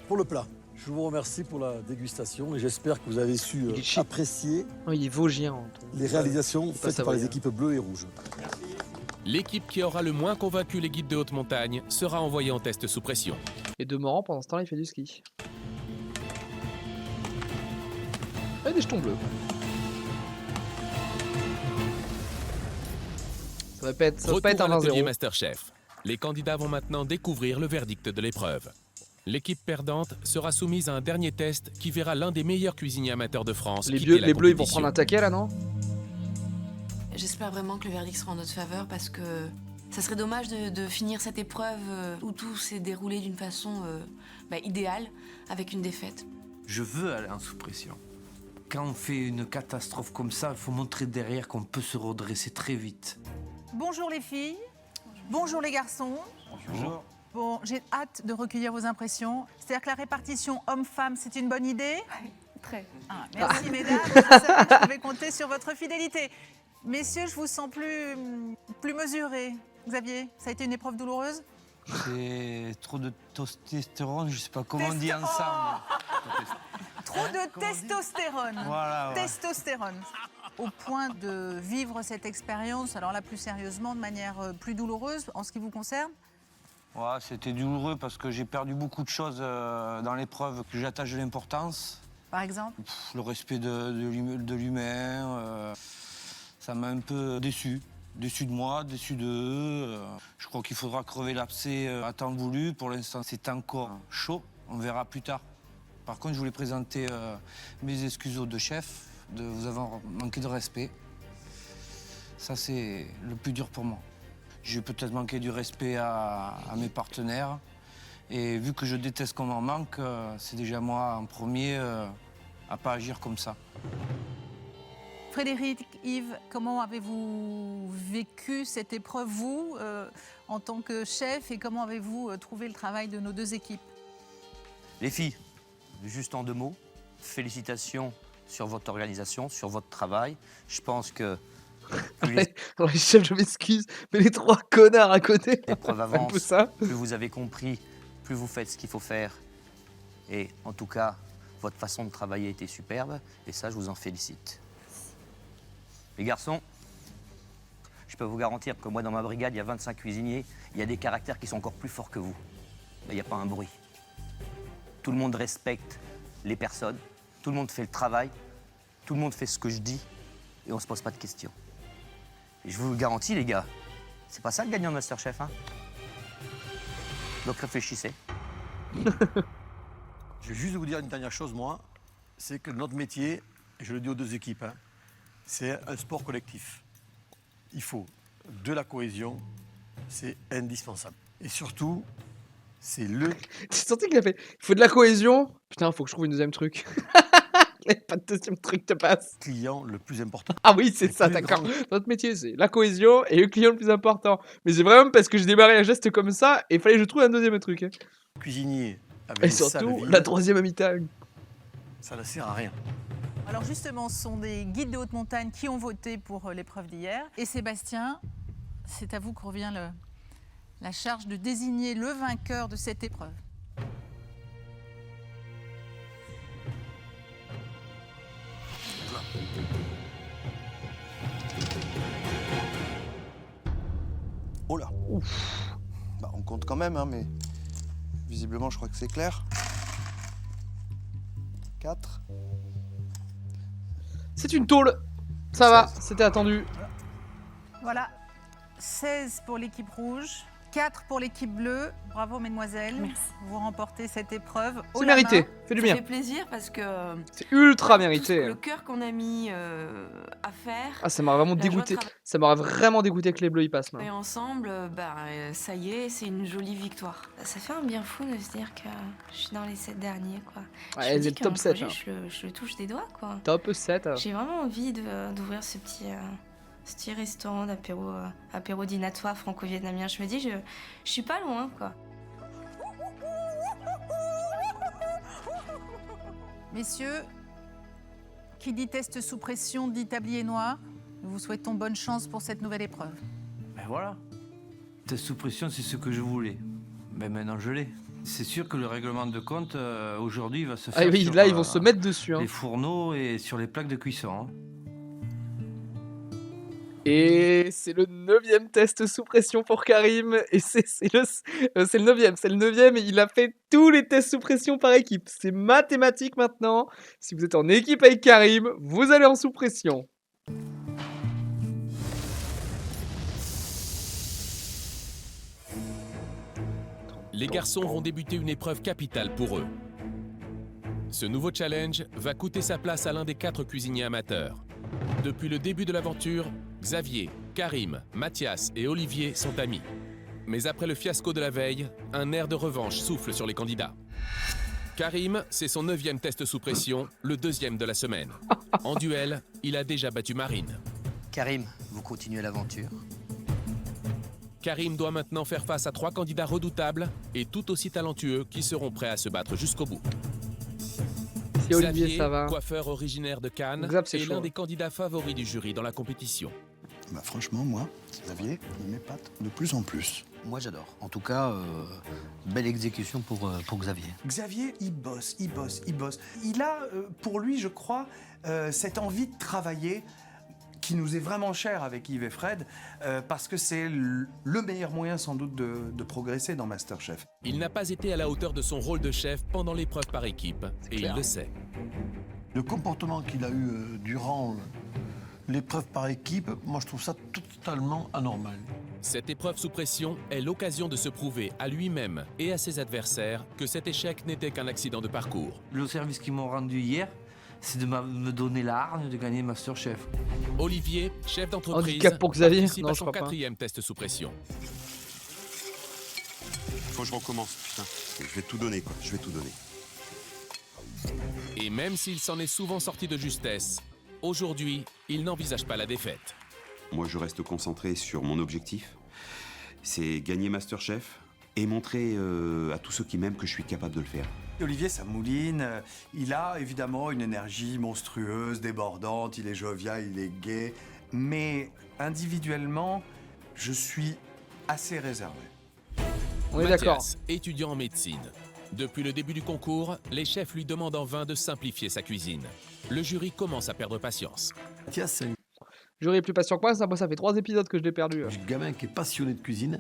pour le plat. Je vous remercie pour la dégustation et j'espère que vous avez su apprécier il est vosgien, Anton. les réalisations faites par les équipes bleues et rouges. L'équipe qui aura le moins convaincu les guides de haute montagne sera envoyée en test sous pression. Et Demorand, pendant ce temps-là, il fait du ski. Et des jetons bleus. Ça va pas être, Retour un à l'atelier 20-0. Masterchef. Les candidats vont maintenant découvrir le verdict de l'épreuve. L'équipe perdante sera soumise à un dernier test qui verra l'un des meilleurs cuisiniers amateurs de France Les quitter la bleus, ils vont compétition. prendre un taquet, là, non? J'espère vraiment que le verdict sera en notre faveur parce que ça serait dommage de finir cette épreuve où tout s'est déroulé d'une façon idéale avec une défaite. Je veux aller en sous-pression. Quand on fait une catastrophe comme ça, il faut montrer derrière qu'on peut se redresser très vite. Bonjour les filles, bonjour les garçons. Bonjour. Bon, j'ai hâte de recueillir vos impressions. C'est-à-dire que la répartition homme-femme, c'est une bonne idée? Très. Merci mesdames, je savais que je pouvais compter sur votre fidélité. Messieurs, je vous sens plus mesurés. Xavier, ça a été une épreuve douloureuse? C'est trop de testostérone, je sais pas comment on dit ensemble. Trop de testostérone. Voilà, ouais. Testostérone. Au point de vivre cette expérience, alors là plus sérieusement, de manière plus douloureuse en ce qui vous concerne? Ouais, c'était douloureux parce que j'ai perdu beaucoup de choses dans l'épreuve que j'attache de l'importance. Par exemple? Le respect de l'humain, ça m'a un peu déçu. Déçu de moi, déçu d'eux. Je crois qu'il faudra crever l'abcès à temps voulu. Pour l'instant, c'est encore chaud. On verra plus tard. Par contre, je voulais présenter mes excuses aux deux chefs de vous avoir manqué de respect. Ça, c'est le plus dur pour moi. J'ai peut-être manqué du respect à mes partenaires. Et vu que je déteste qu'on m'en manque, c'est déjà moi en premier à pas agir comme ça. Frédéric, Yves, comment avez-vous vécu cette épreuve, vous, en tant que chef, et comment avez-vous trouvé le travail de nos deux équipes? Les filles, juste en 2 mots, félicitations sur votre organisation, sur votre travail. Je pense que Les chefs, je m'excuse, mais les 3 connards à côté. l'épreuve Un peu avance, ça. plus vous avez compris, plus vous faites ce qu'il faut faire. Et en tout cas, votre façon de travailler était superbe, et ça, je vous en félicite. Les garçons, je peux vous garantir que moi, dans ma brigade, il y a 25 cuisiniers, il y a des caractères qui sont encore plus forts que vous. Mais il n'y a pas un bruit. Tout le monde respecte les personnes, tout le monde fait le travail, tout le monde fait ce que je dis, et on ne se pose pas de questions. Et je vous le garantis, les gars, c'est pas ça le gagnant de Masterchef, hein? Donc réfléchissez. Je vais juste vous dire une dernière chose, moi, c'est que notre métier, et je le dis aux deux équipes, hein, c'est un sport collectif. Il faut de la cohésion, c'est indispensable. Et surtout, c'est le... Tu senti qu'il a fait, il faut de la cohésion. Putain, faut que je trouve une deuxième truc. Il n'y a pas de deuxième truc te passe. client le plus important. Ah oui, c'est ça, plus d'accord. grand. Notre métier, c'est la cohésion et le client le plus important. Mais c'est vraiment parce que j'ai démarré un geste comme ça et il fallait que je trouve un deuxième truc. Hein. Cuisinier avec Et une salle surtout, vide, la troisième à mi-temps. ça ne sert à rien. Alors justement, ce sont des guides de haute montagne qui ont voté pour l'épreuve d'hier. Et Sébastien, c'est à vous que revient la charge de désigner le vainqueur de cette épreuve. Oh là. Bah, on compte quand même, hein, mais visiblement, je crois que c'est clair. 4. C'est une tôle. Ça va, c'était attendu. Voilà, 16 pour l'équipe rouge, 4 pour l'équipe bleue. Bravo, mesdemoiselles. Merci. Vous remportez cette épreuve. C'est mérité, fait du bien. Ça fait plaisir parce que C'est ultra mérité. le cœur qu'on a mis à faire. Ah, ça m'aurait vraiment la joie de dégoûté. travailler Ça m'aurait vraiment dégoûté que les bleus y passent. Là. Et ensemble, ça y est, c'est une jolie victoire. Ça fait un bien fou de se dire que je suis dans les 7 derniers, quoi. Ouais, Je me c'est dis le que top mon 7, projet, je le touche des doigts, quoi. Top 7. J'ai vraiment envie d'ouvrir ce petit restaurant d'apéro dînatoire franco-vietnamien. Je me dis, je suis pas loin, quoi. Messieurs, qui dit test sous pression dit tablier noir. Nous vous souhaitons bonne chance pour cette nouvelle épreuve. Ben voilà. Test sous pression, c'est ce que je voulais. Mais maintenant, je l'ai. C'est sûr que le règlement de compte, aujourd'hui, va se faire Ah oui, sur, là, ils vont se mettre dessus. Hein. les fourneaux et sur les plaques de cuisson. Hein. Et c'est le 9e test sous pression pour Karim. Et c'est le 9e. C'est le 9e et il a fait tous les tests sous pression par équipe. C'est mathématique maintenant. Si vous êtes en équipe avec Karim, vous allez en sous pression. Les garçons vont débuter une épreuve capitale pour eux. Ce nouveau challenge va coûter sa place à l'un des 4 cuisiniers amateurs. Depuis le début de l'aventure, Xavier, Karim, Mathias et Olivier sont amis. Mais après le fiasco de la veille, un air de revanche souffle sur les candidats. Karim, c'est son 9e test sous pression, le 2e de la semaine. En duel, il a déjà battu Marine. Karim, vous continuez l'aventure. Karim doit maintenant faire face à 3 candidats redoutables et tout aussi talentueux qui seront prêts à se battre jusqu'au bout. Si Olivier, Xavier, ça va. coiffeur originaire de Cannes, Xav, c'est est chaud, l'un hein. des candidats favoris du jury dans la compétition. Bah franchement, moi, Xavier, il m'épate de plus en plus. Moi, j'adore. En tout cas, belle exécution pour Xavier. Xavier, il bosse. Il a, pour lui, je crois, cette envie de travailler qui nous est vraiment cher avec Yves et Fred, parce que c'est le meilleur moyen sans doute de progresser dans MasterChef. Il n'a pas été à la hauteur de son rôle de chef pendant l'épreuve par équipe, et il le sait. Le comportement qu'il a eu durant l'épreuve par équipe, moi je trouve ça totalement anormal. Cette épreuve sous pression est l'occasion de se prouver à lui-même et à ses adversaires que cet échec n'était qu'un accident de parcours. Le service qu'ils m'ont rendu hier, c'est de me donner la hargne de gagner MasterChef. Olivier, chef d'entreprise, Handicap pour Xavier. participe Non, à je son crois pas. 4e test sous pression. Faut que je recommence, putain. Je vais tout donner, quoi. Je vais tout donner. Et même s'il s'en est souvent sorti de justesse, aujourd'hui, il n'envisage pas la défaite. Moi, je reste concentré sur mon objectif. C'est gagner MasterChef et montrer à tous ceux qui m'aiment que je suis capable de le faire. Olivier, ça mouline. Il a évidemment une énergie monstrueuse, débordante. Il est jovial, il est gai. Mais individuellement, je suis assez réservé. On est d'accord. Mathias, étudiant en médecine. Depuis le début du concours, les chefs lui demandent en vain de simplifier sa cuisine. Le jury commence à perdre patience. Mathias, c'est Jury est plus patient que moi, ça fait 3 épisodes que je l'ai perdu. un gamin qui est passionné de cuisine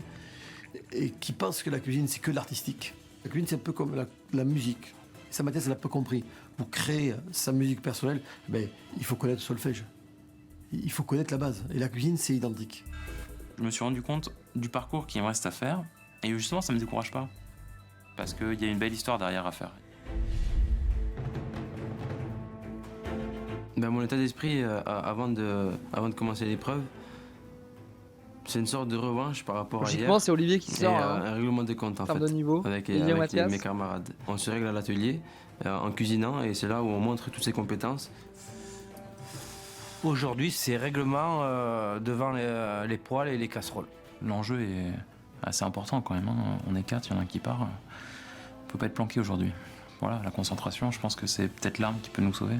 et qui pense que la cuisine, c'est que l'artistique. La cuisine, c'est un peu comme la musique. Ça, Mathias, elle n'a pas compris. Pour créer sa musique personnelle, ben, il faut connaître le solfège. Il faut connaître la base. Et la cuisine, c'est identique. Je me suis rendu compte du parcours qui me reste à faire, et justement, ça me décourage pas. Parce qu'il y a une belle histoire derrière à faire. Ben, mon état d'esprit avant de commencer l'épreuve, c'est une sorte de revanche par rapport à hier. Logiquement, c'est Olivier qui Et, sort. un règlement de compte en termes fait, de niveau. avec Olivier Mathias. mes camarades. On se règle à l'atelier en cuisinant et c'est là où on montre toutes ses compétences. Aujourd'hui, c'est règlement devant les poêles et les casseroles. L'enjeu est assez important quand même. Hein. On est 4, il y en a un qui part. On peut pas être planqué aujourd'hui. Voilà, la concentration, je pense que c'est peut-être l'arme qui peut nous sauver.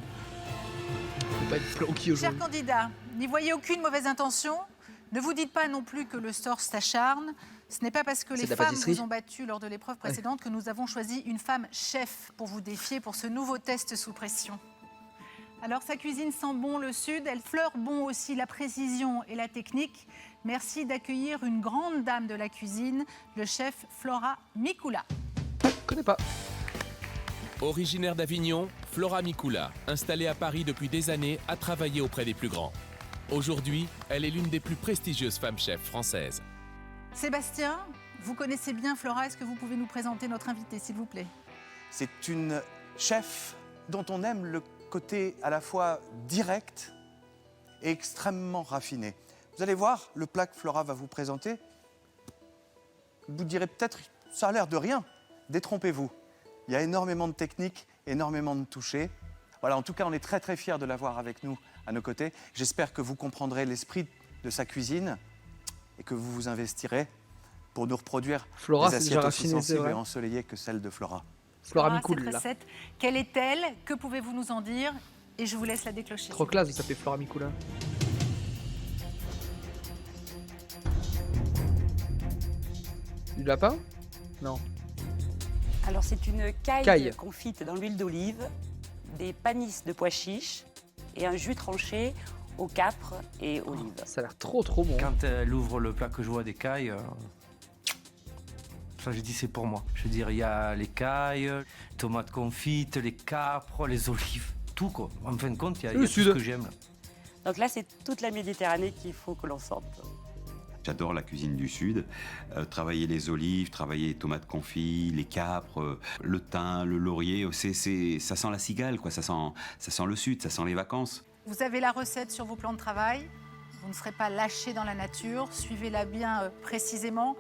pas être planqué aujourd'hui. Chers candidats, n'y voyez aucune mauvaise intention. Ne vous dites pas non plus que le sort s'acharne. Ce n'est pas parce que C'est les de la femmes pâtisserie. vous ont battu lors de l'épreuve précédente que nous avons choisi une femme chef pour vous défier pour ce nouveau test sous pression. Alors, sa cuisine sent bon le sud, elle fleure bon aussi la précision et la technique. Merci d'accueillir une grande dame de la cuisine, le chef Flora Mikula. Je connais pas. Originaire d'Avignon, Flora Mikula, installée à Paris depuis des années, a travaillé auprès des plus grands. Aujourd'hui, elle est l'une des plus prestigieuses femmes chefs françaises. Sébastien, vous connaissez bien Flora, est-ce que vous pouvez nous présenter notre invitée, s'il vous plaît? C'est une chef dont on aime le côté à la fois direct et extrêmement raffiné. Vous allez voir, le plat que Flora va vous présenter, vous direz peut-être, ça a l'air de rien. Détrompez-vous. Il y a énormément de techniques, énormément de touchés. Voilà, en tout cas, on est très très fiers de l'avoir avec nous, à nos côtés. J'espère que vous comprendrez l'esprit de sa cuisine et que vous vous investirez pour nous reproduire Flora, des c'est assiettes déjà aussi raffiné, c'est sensibles vrai. et ensoleillées que celles de Flora. Flora cette Mikula, là. recette, quelle est-elle? Que pouvez-vous nous en dire? Et je vous laisse la déclencher. Trop classe de s'appeler Flora Mikula. Du lapin? Non. Alors c'est une caille, Caille. confite dans l'huile d'olive, des panisses de pois chiches et un jus tranché au capre et olive. Ça a l'air trop bon. Quand elle ouvre le plat que je vois des cailles, ça je dis c'est pour moi. Je veux dire, il y a les cailles, tomates confites, les capres, les olives, tout quoi. En fin de compte, il y a tout ce que j'aime. Donc là c'est toute la Méditerranée qu'il faut que l'on sorte. J'adore la cuisine du Sud. Travailler les olives, travailler les tomates confites, les capres, le thym, le laurier, ça sent la cigale, quoi. Ça sent le Sud, ça sent les vacances. Vous avez la recette sur vos plans de travail. Vous ne serez pas lâchés dans la nature. Suivez-la bien précisément.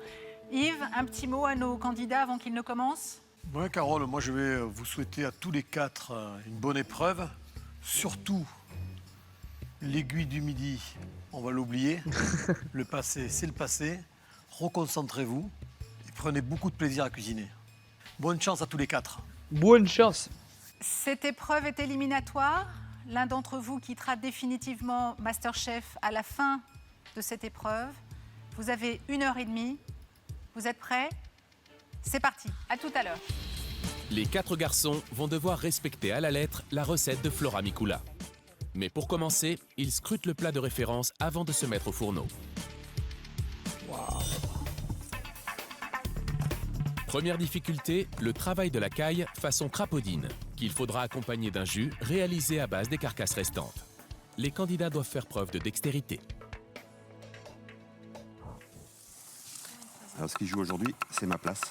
Yves, un petit mot à nos candidats avant qu'ils ne commencent? Ouais, Carole, moi je vais vous souhaiter à tous les quatre une bonne épreuve. Surtout, l'aiguille du midi, on va l'oublier. Le passé, c'est le passé. Reconcentrez-vous et prenez beaucoup de plaisir à cuisiner. Bonne chance à tous les quatre. Bonne chance. Cette épreuve est éliminatoire. L'un d'entre vous quittera définitivement Masterchef à la fin de cette épreuve. Vous avez 1h30. Vous êtes prêts? C'est parti, à tout à l'heure. Les 4 garçons vont devoir respecter à la lettre la recette de Flora Mikula. Mais pour commencer, ils scrutent le plat de référence avant de se mettre au fourneau. Première difficulté, le travail de la caille façon crapaudine, qu'il faudra accompagner d'un jus réalisé à base des carcasses restantes. Les candidats doivent faire preuve de dextérité. Alors, ce qui joue aujourd'hui, c'est ma place.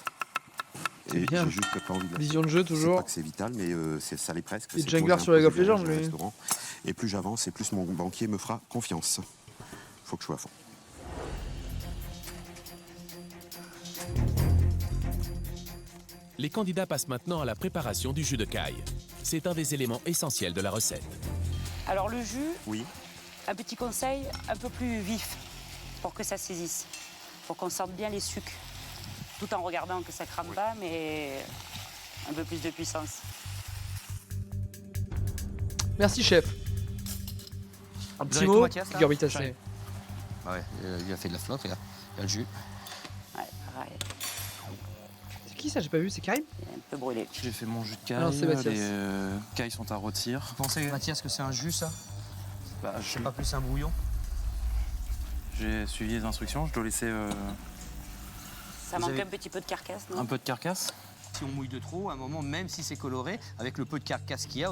C'est Et bien. j'ai juste pas envie de... Vision de jeu, toujours. C'est pas que c'est vital, mais ça l'est presque. Et C'est jungler posé sur League of imposé Legends, dans un lui. restaurant. Et plus j'avance, et plus mon banquier me fera confiance. Faut que je sois à fond. Les candidats passent maintenant à la préparation du jus de caille. C'est un des éléments essentiels de la recette. Alors le jus, Oui. un petit conseil, un peu plus vif pour que ça saisisse, pour qu'on sente bien les sucs, tout en regardant que ça crame pas, mais un peu plus de puissance. Merci, chef. Un Vous petit avez tout, mot, Mathias, là? Gurvitacé. Ah ouais, il a fait de la flotte, regarde. Il y a le jus. Ouais, pareil, C'est qui ça? J'ai pas vu, c'est Karim? un peu brûlé. J'ai fait mon jus de caille, Alors, c'est Mathias. les cailles sont à rôtir. Vous pensez, Mathias, que c'est un jus, ça? Bah, C'est pas plus un bouillon? j'ai suivi les instructions, je dois laisser Ça Vous manque avez- un petit peu de carcasse, non? un peu de carcasse. Si on mouille de trop, à un moment, même si c'est coloré, avec le peu de carcasse qu'il y a,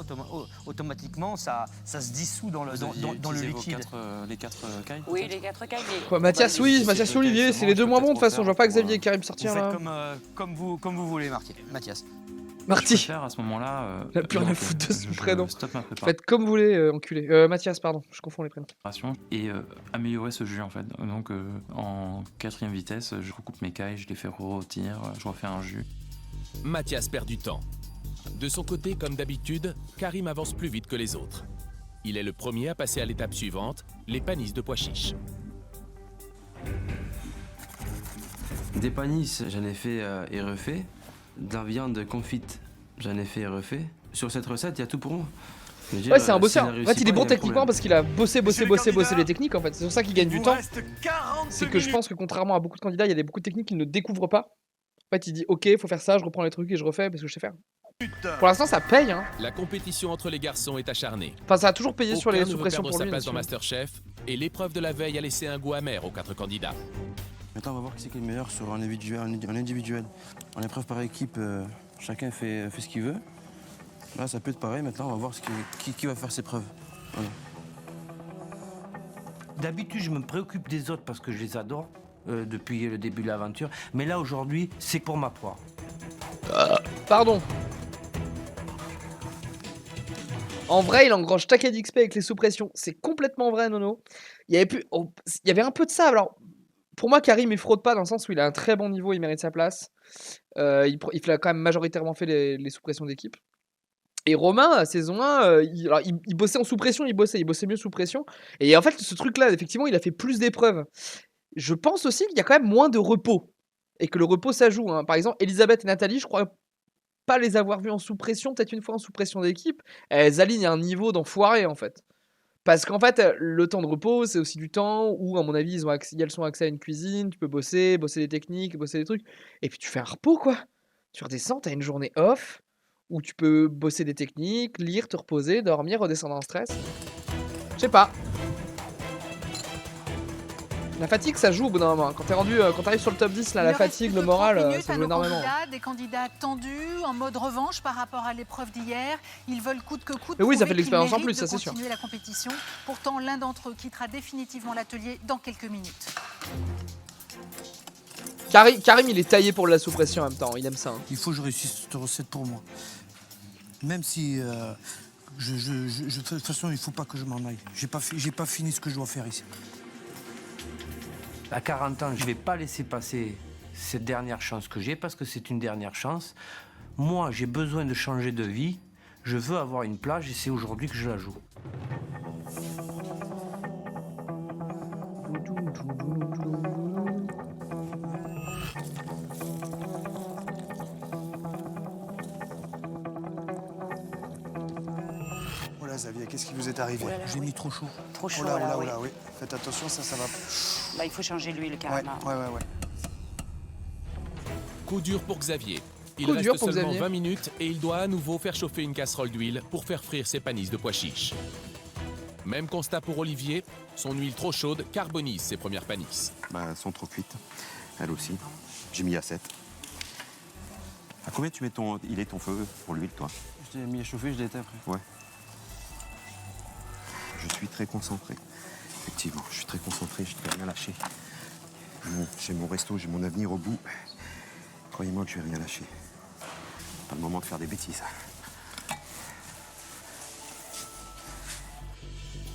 automatiquement, ça se dissout dans le, Vous dans, aviez dans- dans le utilisé vos liquide. les quatre cailles. Oui, les 4 cailles, mais... Quoi, Mathias, oui, Mathias et Olivier, c'est les deux moins bons de toute façon. Je vois pas Xavier et Karim Vous sortir faites là. comme vous voulez, Mathias. Je Marty, préfère à ce moment-là. il a plus rien à donc, foutre de son je prénom. Stoppe ma Faites comme vous voulez, enculé. Mathias, pardon, je confonds les prénoms. préparation et améliorer ce jus en fait. Donc en 4e vitesse, je recoupe mes cailles, je les fais rôtir, je refais un jus. Mathias perd du temps. De son côté, comme d'habitude, Karim avance plus vite que les autres. Il est le premier à passer à l'étape suivante, les panisses de pois chiches. Des panisses, j'en ai fait et refait. De la viande confite, j'en ai fait et refait. Sur cette recette, il y a tout pour moi. Ouais, c'est un bosseur. En fait, il est bon techniquement parce qu'il a bossé les techniques en fait. C'est pour ça qu'il gagne du temps. C'est que je pense que contrairement à beaucoup de candidats, il y a beaucoup de techniques qu'il ne découvre pas. En fait, il dit ok, faut faire ça, je reprends les trucs et je refais parce que je sais faire. Pour l'instant, ça paye. Hein. La compétition entre les garçons est acharnée. Enfin, ça a toujours payé sur les Aucun ne veut sous-pressions perdre pour sa lui. place dans MasterChef et l'épreuve de la veille a laissé un goût amer aux 4 candidats. Maintenant, on va voir qui c'est qui est le meilleur sur un individuel. En épreuve par équipe, chacun fait ce qu'il veut. Là, ça peut être pareil. Maintenant, on va voir qui va faire ses preuves. Voilà. D'habitude, je me préoccupe des autres parce que je les adore depuis le début de l'aventure. Mais là, aujourd'hui, c'est pour ma poire. Pardon. En vrai, il engrange taquet d'XP avec les sous-pressions. C'est complètement vrai, Nono. Il y avait un peu de ça. Alors, pour moi, Karim, il fraude pas dans le sens où il a un très bon niveau, il mérite sa place. Il a quand même majoritairement fait les sous-pressions d'équipe. Et Romain, saison 1, il bossait en sous-pression, il bossait mieux sous pression. Et en fait, ce truc-là, effectivement, il a fait plus d'épreuves. Je pense aussi qu'il y a quand même moins de repos. Et que le repos, ça joue. Hein. Par exemple, Elisabeth et Nathalie, je crois pas les avoir vues en sous-pression, peut-être une fois en sous-pression d'équipe. Elles alignent un niveau d'enfoiré, en fait. Parce qu'en fait, le temps de repos, c'est aussi du temps où, à mon avis, elles ont accès à une cuisine, tu peux bosser des techniques, bosser des trucs. Et puis tu fais un repos, quoi. Tu redescends, t'as une journée off, où tu peux bosser des techniques, lire, te reposer, dormir, redescendre en stress. Je sais pas. La fatigue, ça joue au bout d'un moment. Quand t'arrives sur le top 10, là, la fatigue, le moral, ça joue énormément. Des candidats tendus, en mode revanche par rapport à l'épreuve d'hier. Ils veulent coûte que coûte. Mais oui, ça fait de prouver l'expérience en qu'ils plus, ça méritent c'est de sûr. continuer la compétition. Pourtant, l'un d'entre eux quittera définitivement l'atelier dans quelques minutes. Karim, il est taillé pour la sous-pression en même temps. Il aime ça. Hein. Il faut que je réussisse cette recette pour moi. Même si, de toute façon, il faut pas que je m'en aille. J'ai pas fini ce que je dois faire ici. À 40 ans, je vais pas laisser passer cette dernière chance que j'ai parce que c'est une dernière chance. Moi, j'ai besoin de changer de vie. Je veux avoir une plage et c'est aujourd'hui que je la joue. Oh là, Xavier, qu'est-ce qui vous est arrivé? J'ai mis trop chaud. Trop chaud, Oh là, là, oh oui. là, oui. Faites attention, ça va. Là, il faut changer l'huile carrément. Ouais. Coup dur pour Xavier. Il Coup dur reste pour seulement Xavier. 20 minutes et il doit à nouveau faire chauffer une casserole d'huile pour faire frire ses panisses de pois chiches. Même constat pour Olivier, son huile trop chaude carbonise ses premières panisses. Bah, elles sont trop cuites. Elles aussi. J'ai mis à 7. À combien tu mets ton feu pour l'huile, toi? Je l'ai mis à chauffer, je l'ai éteint après. Ouais. Je suis très concentré. Effectivement, je suis très concentré, je ne vais rien lâcher. J'ai mon resto, j'ai mon avenir au bout. Croyez-moi que je vais rien lâcher. Pas le moment de faire des bêtises.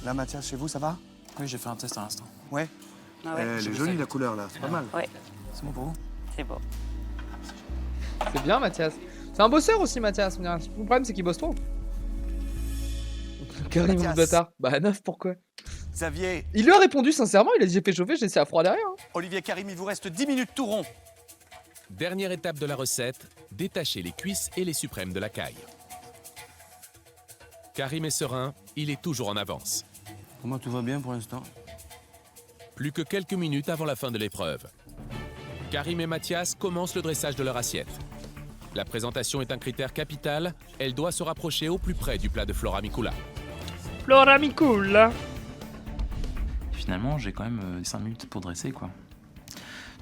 Là, Mathias, chez vous, ça va? Oui, j'ai fait un test à l'instant. Ouais. Ah ouais. Elle est jolie, la couleur, là. C'est pas mal. Ouais, C'est bon pour vous? c'est beau. C'est bien, Mathias. C'est un bosseur aussi, Mathias. Le problème, c'est qu'il bosse trop. Karim, Mathias. vous bâtard. Bah, 9, pourquoi? Xavier, Il lui a répondu sincèrement, il a dit j'ai fait chauffer, j'ai laissé à froid derrière. Hein. Olivier, Karim, il vous reste 10 minutes tout rond. Dernière étape de la recette, détacher les cuisses et les suprêmes de la caille. Karim est serein, il est toujours en avance. Pour moi, tout va bien pour l'instant. Plus que quelques minutes avant la fin de l'épreuve. Karim et Mathias commencent le dressage de leur assiette. La présentation est un critère capital, elle doit se rapprocher au plus près du plat de Flora Mikula. Flora Mikula. Finalement, j'ai quand même 5 minutes pour dresser, quoi.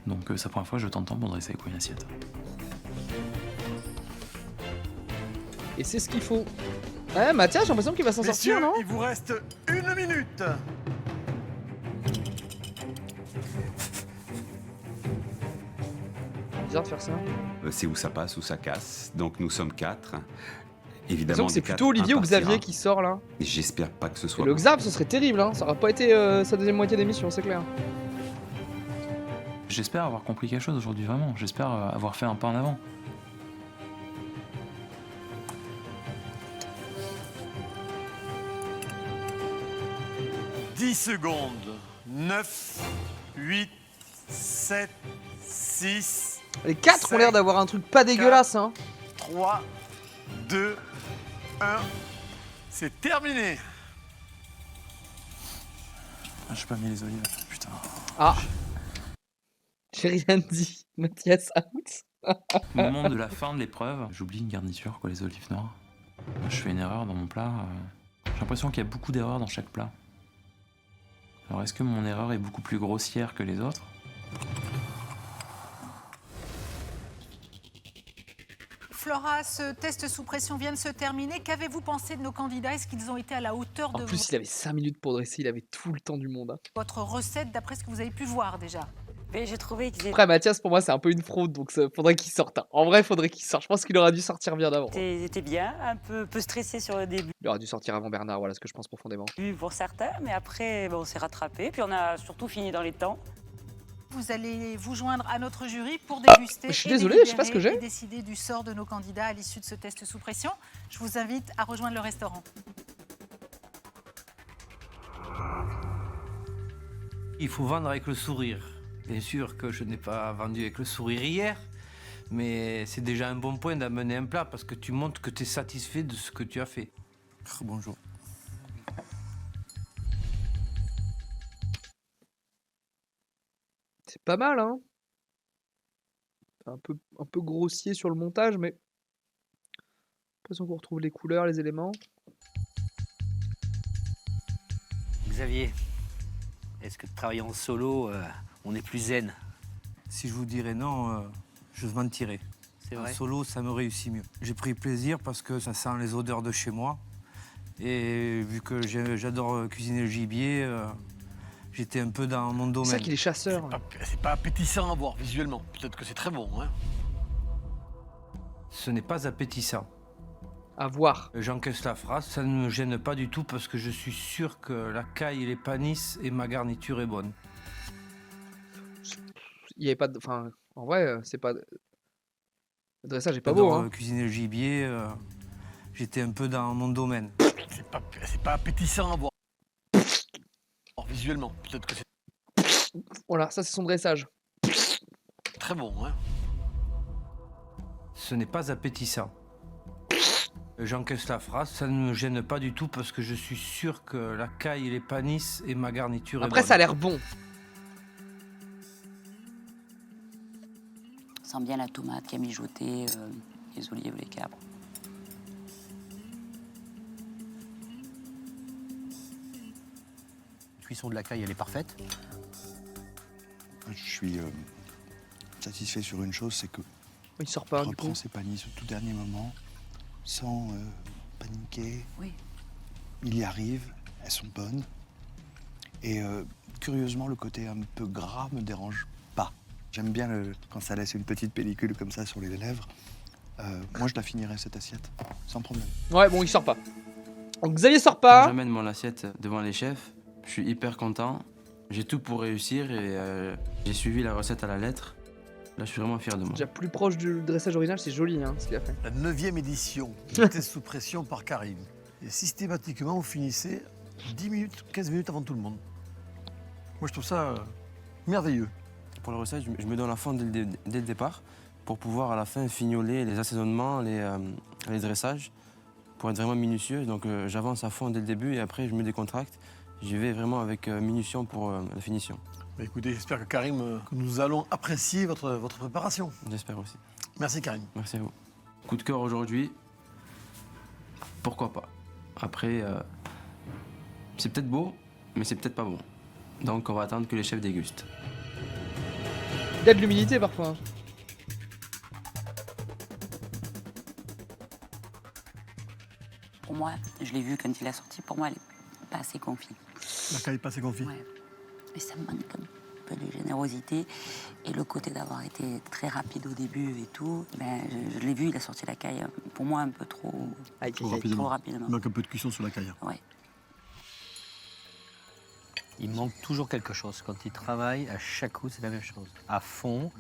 Donc, c'est la première fois que je tente temps pour dresser, quoi, une assiette. Et c'est ce qu'il faut. Ouais, Mathias, j'ai l'impression qu'il va s'en sortir, Messieurs, non? il vous reste 1 minute. Bizarre de faire ça. C'est où ça passe, où ça casse. Donc nous sommes 4. Disons Évidemment, que c'est des quatre, plutôt Olivier un ou Xavier partira. qui sort là. Et j'espère pas que ce Et soit le moi. Xav, ce serait terrible, hein. Ça aurait pas été sa deuxième moitié d'émission, c'est clair. J'espère avoir compris quelque chose aujourd'hui, vraiment. J'espère avoir fait un pas en avant. « 10 secondes. 9, 8, 7, 6, Les 4 ont l'air d'avoir un truc pas dégueulasse, hein. 3, 2, 1. C'est terminé. Ah, je n'ai pas mis les olives. Putain. Ah. J'ai rien dit. Mathias out. Au moment de la fin de l'épreuve, j'oublie une garniture, quoi, les olives noires. Je fais une erreur dans mon plat. J'ai l'impression qu'il y a beaucoup d'erreurs dans chaque plat. Alors est-ce que mon erreur est beaucoup plus grossière que les autres? Flora, ce test sous pression vient de se terminer. Qu'avez-vous pensé de nos candidats? Est-ce qu'ils ont été à la hauteur de En plus, il avait 5 minutes pour dresser, il avait tout le temps du monde. Hein. votre recette, d'après ce que vous avez pu voir déjà? Mais j'ai trouvé qu'ils Après, Mathias, pour moi, c'est un peu une fraude, donc faudrait qu'il sorte. Hein. En vrai, faudrait qu'il sorte. Je pense qu'il aurait dû sortir bien d'avant. étaient bien, un peu stressé sur le début Il aurait dû sortir avant Bernard, voilà ce que je pense profondément. pour certains, mais après, on s'est rattrapé. Puis on a surtout fini dans les temps. Vous allez vous joindre à notre jury pour déguster Je suis et désolé, je sais pas ce que délibérer j'ai. et décider du sort de nos candidats à l'issue de ce test sous pression. Je vous invite à rejoindre le restaurant. Il faut vendre avec le sourire. Bien sûr que je n'ai pas vendu avec le sourire hier, mais c'est déjà un bon point d'amener un plat parce que tu montres que tu es satisfait de ce que tu as fait. Bonjour. C'est pas mal, hein. Un peu grossier sur le montage, mais... J'ai l'impression qu'on retrouve les couleurs, les éléments. Xavier, est-ce que de travailler en solo, on est plus zen? Si je vous dirais non, je mentirais. C'est En vrai? solo, ça me réussit mieux. J'ai pris plaisir parce que ça sent les odeurs de chez moi. Et vu que j'adore cuisiner le gibier, j'étais un peu dans mon C'est domaine. ça qu'il est chasseur. C'est pas appétissant à voir visuellement. Peut-être que c'est très bon. Hein. Ce n'est pas appétissant. À voir. J'encaisse la phrase, ça ne me gêne pas du tout parce que je suis sûr que la caille et les panisses et ma garniture est bonne. Il y avait pas de... Enfin, en vrai, c'est pas... Le dressage est pas J'adore beau, hein. cuisiner le gibier, j'étais un peu dans mon domaine. C'est pas appétissant à voir visuellement. Peut-être que c'est Voilà, ça c'est son dressage. très bon. Hein. Ce n'est pas appétissant. J'encaisse la phrase, ça ne me gêne pas du tout parce que je suis sûr que la caille et les panisses et ma garniture est Après, bonne. ça a l'air bon. On sent bien la tomate qui a mijoté, les olives, les capres. La cuisson de la caille, elle est parfaite. Je suis satisfait sur une chose, c'est que Il sort pas, du reprend coup. ses panisses au tout dernier moment, sans paniquer. Oui. Il y arrive, elles sont bonnes. Et curieusement, le côté un peu gras me dérange pas. J'aime bien quand ça laisse une petite pellicule comme ça sur les lèvres. Moi, je la finirais cette assiette, sans problème. Ouais, bon, il sort pas. Donc Xavier sort Quand pas. j'amène mon assiette devant les chefs, je suis hyper content. J'ai tout pour réussir et j'ai suivi la recette à la lettre. Là, je suis vraiment fier de moi. Déjà plus proche du dressage original, c'est joli, hein, ce qu'il a fait. La 9e édition du test sous pression par Karim. Et systématiquement, vous finissez 10 minutes, 15 minutes avant tout le monde. Moi, je trouve ça merveilleux. Pour la recette, je me donne à fond dès le départ pour pouvoir à la fin fignoler les assaisonnements, les dressages, pour être vraiment minutieux. Donc j'avance à fond dès le début et après je me décontracte. J'y vais vraiment avec minution pour la finition. Bah, écoutez, j'espère que Karim, que nous allons apprécier votre préparation. J'espère aussi. Merci Karim. Merci à vous. Coup de cœur aujourd'hui, pourquoi pas. Après, c'est peut-être beau, mais c'est peut-être pas bon. Donc on va attendre que les chefs dégustent. Il y a de l'humilité parfois. Pour moi, je l'ai vu quand il a sorti, pour moi, elle n'est pas assez confite. La caille pas assez confit. Ouais. Et ça me manque un peu de générosité. Et le côté d'avoir été très rapide au début et tout, ben, je l'ai vu, il a sorti la caille, pour moi, un peu trop, Trop rapidement. rapidement. Il manque un peu de cuisson sur la caille. Ouais. Il manque toujours quelque chose. Quand il travaille, à chaque coup, c'est la même chose. À fond,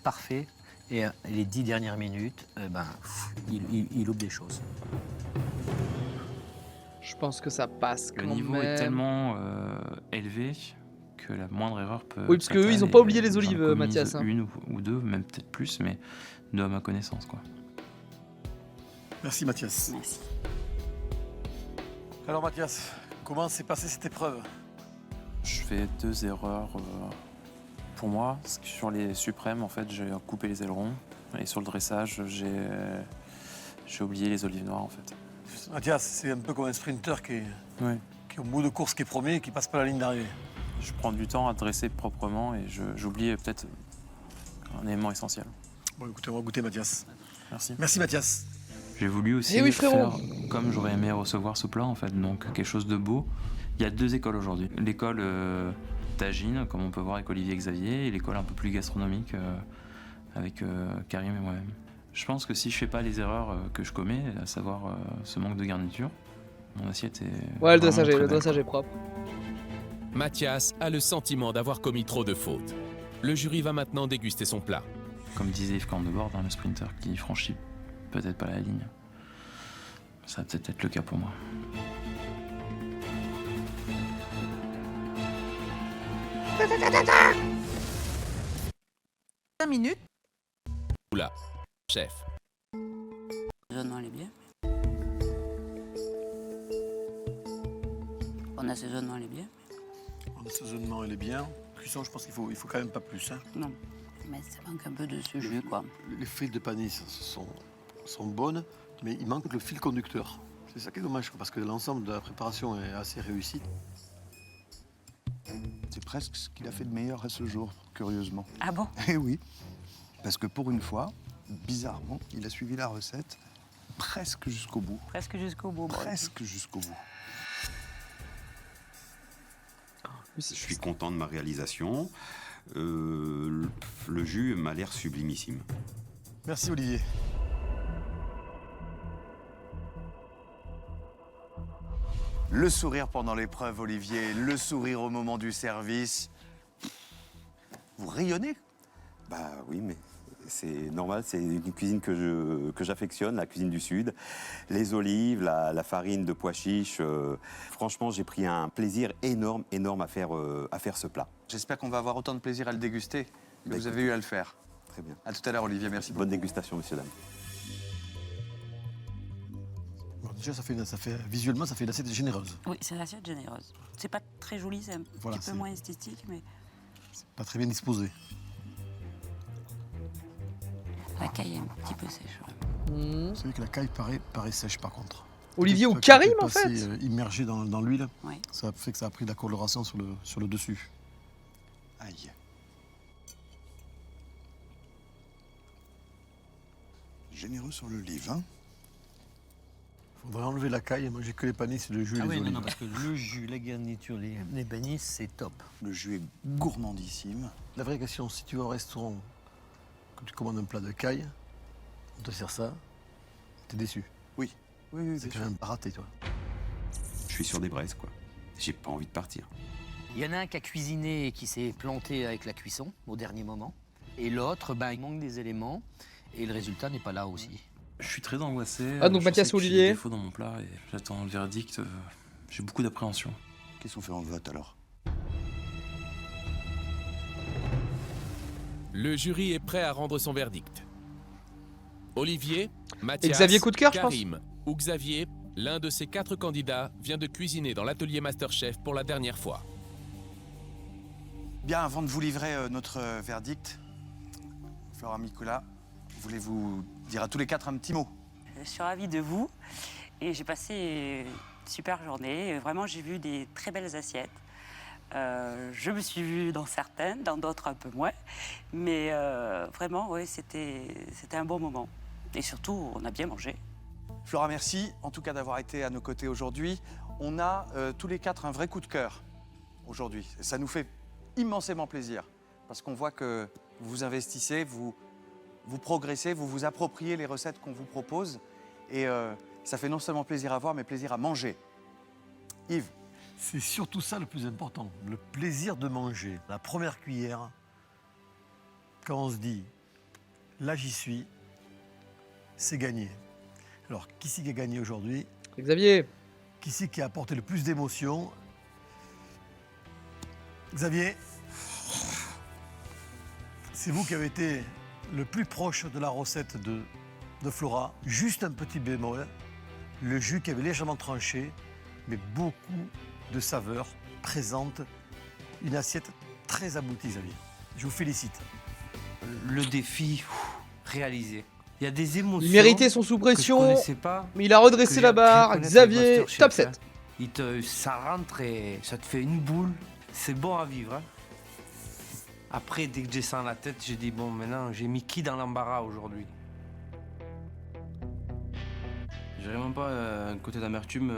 parfait. Et les 10 dernières minutes, il loupe des choses. Je pense que ça passe quand Le niveau même. est tellement élevé que la moindre erreur peut... Oui, parce qu'eux, ils ont pas oublié les olives, Mathias, hein. Une ou deux, même peut-être plus, mais deux à ma connaissance, quoi. Merci Mathias. Merci. Alors Mathias, comment s'est passée cette épreuve? Je fais 2 erreurs pour moi. Sur les suprêmes, en fait, j'ai coupé les ailerons. Et sur le dressage, j'ai oublié les olives noires, en fait. Mathias, c'est un peu comme un sprinter qui est au bout de course, qui est premier et qui passe pas la ligne d'arrivée. Je prends du temps à dresser proprement et j'oublie peut-être un élément essentiel. Bon, écoutez, on va goûter Mathias. Merci. Merci Mathias. J'ai voulu aussi faire comme j'aurais aimé recevoir ce plat, en fait, donc quelque chose de beau. Il y a 2 écoles aujourd'hui. L'école Tagine, comme on peut voir avec Olivier et Xavier, et l'école un peu plus gastronomique avec Karim et moi-même. Je pense que si je fais pas les erreurs que je commets, à savoir ce manque de garniture, mon assiette est... Ouais, le dressage est propre. Mathias a le sentiment d'avoir commis trop de fautes. Le jury va maintenant déguster son plat. Comme disait Yves Candebord, le sprinter qui franchit peut-être pas la ligne. Ça va peut-être être le cas pour moi. Cinq minutes. Oula, chef. L'assaisonnement, elle est bien. En assaisonnement, elle est bien. En assaisonnement, elle est bien. Cuisson, je pense qu'il faut quand même pas plus. Hein. Non, mais ça manque un peu de ce jus, quoi. Les frites de panis sont bonnes, mais il manque le fil conducteur. C'est ça qui est dommage, parce que l'ensemble de la préparation est assez réussi. C'est presque ce qu'il a fait de meilleur à ce jour, curieusement. Ah bon? Eh oui, parce que pour une fois, bizarrement, il a suivi la recette presque jusqu'au bout. Presque jusqu'au bout. Presque jusqu'au bout. Je suis content de ma réalisation. Le jus m'a l'air sublimissime. Merci Olivier. Le sourire pendant l'épreuve, Olivier, le sourire au moment du service. Vous rayonnez? Bah oui, mais c'est normal, c'est une cuisine que j'affectionne, la cuisine du Sud. Les olives, la farine de pois chiches. Franchement, j'ai pris un plaisir énorme à faire ce plat. J'espère qu'on va avoir autant de plaisir à le déguster que vous avez eu à le faire. Très bien. À tout à l'heure, Olivier, merci beaucoup. Bonne dégustation, messieurs, dames. Bon, déjà, visuellement, ça fait une assiette généreuse. Oui, c'est une assiette généreuse. C'est pas très joli, c'est un petit peu moins esthétique, mais... C'est pas très bien disposé. La caille est un petit peu sèche. Vous savez que la caille paraît sèche, par contre. Olivier ou Karim, en fait immergé dans l'huile, oui. Ça fait que ça a pris de la coloration sur le dessus. Aïe. Généreux sur l'olive, hein? Faudrait enlever la caille et manger que les panis, le jus et les olives. Non, parce que le jus, la garniture, les panis, c'est top. Le jus est gourmandissime. La vraie question, si tu vas au restaurant, que tu commandes un plat de caille, on te sert ça, t'es déçu. Oui. C'est quand même raté, toi. Je suis sur des braises, quoi. J'ai pas envie de partir. Il y en a un qui a cuisiné et qui s'est planté avec la cuisson au dernier moment. Et l'autre, il manque des éléments et le résultat n'est pas là aussi. Je suis très angoissé. Ah, donc Mathias ou Olivier. J'ai des défauts dans mon plat et j'attends le verdict. J'ai beaucoup d'appréhension. Qu'est-ce qu'on fait en vote alors? Le jury est prêt à rendre son verdict. Olivier, Mathias, Et Xavier coup de cœur, je pense. Karim ou Xavier, l'un de ces 4 candidats vient de cuisiner dans l'atelier Masterchef pour la dernière fois. Bien, avant de vous livrer notre verdict, Flora Micula, voulez-vous dire à tous les 4 un petit mot? Je suis ravie de vous et j'ai passé une super journée. Vraiment, j'ai vu des très belles assiettes. Je me suis vue dans certaines, dans d'autres un peu moins. Mais vraiment, oui, c'était un bon moment. Et surtout, on a bien mangé. Flora, merci en tout cas d'avoir été à nos côtés aujourd'hui. On a tous les 4 un vrai coup de cœur aujourd'hui. Ça nous fait immensément plaisir parce qu'on voit que vous vous investissez, vous progressez, vous vous appropriez les recettes qu'on vous propose. Et ça fait non seulement plaisir à voir, mais plaisir à manger. Yves? C'est surtout ça le plus important, le plaisir de manger. La première cuillère, quand on se dit « là j'y suis », c'est gagné. Alors, qui c'est qui a gagné aujourd'hui? Xavier. Qui c'est qui a apporté le plus d'émotion? Xavier, c'est vous qui avez été le plus proche de la recette de Flora. Juste un petit bémol, le jus qui avait légèrement tranché mais beaucoup de saveurs présentes. Une assiette très aboutie, Xavier. Je vous félicite. Le défi réalisé. Il y a des émotions. Il méritait son sous que je pression, connaissais pas, mais il a redressé que la j'ai appris barre. à connaître Xavier, avec top Masterchef, 7. hein. Ça rentre et ça te fait une boule. C'est bon à vivre. Hein. Après, dès que j'ai ça dans la tête, j'ai dit bon, maintenant, j'ai mis qui dans l'embarras aujourd'hui? J'ai vraiment pas un côté d'amertume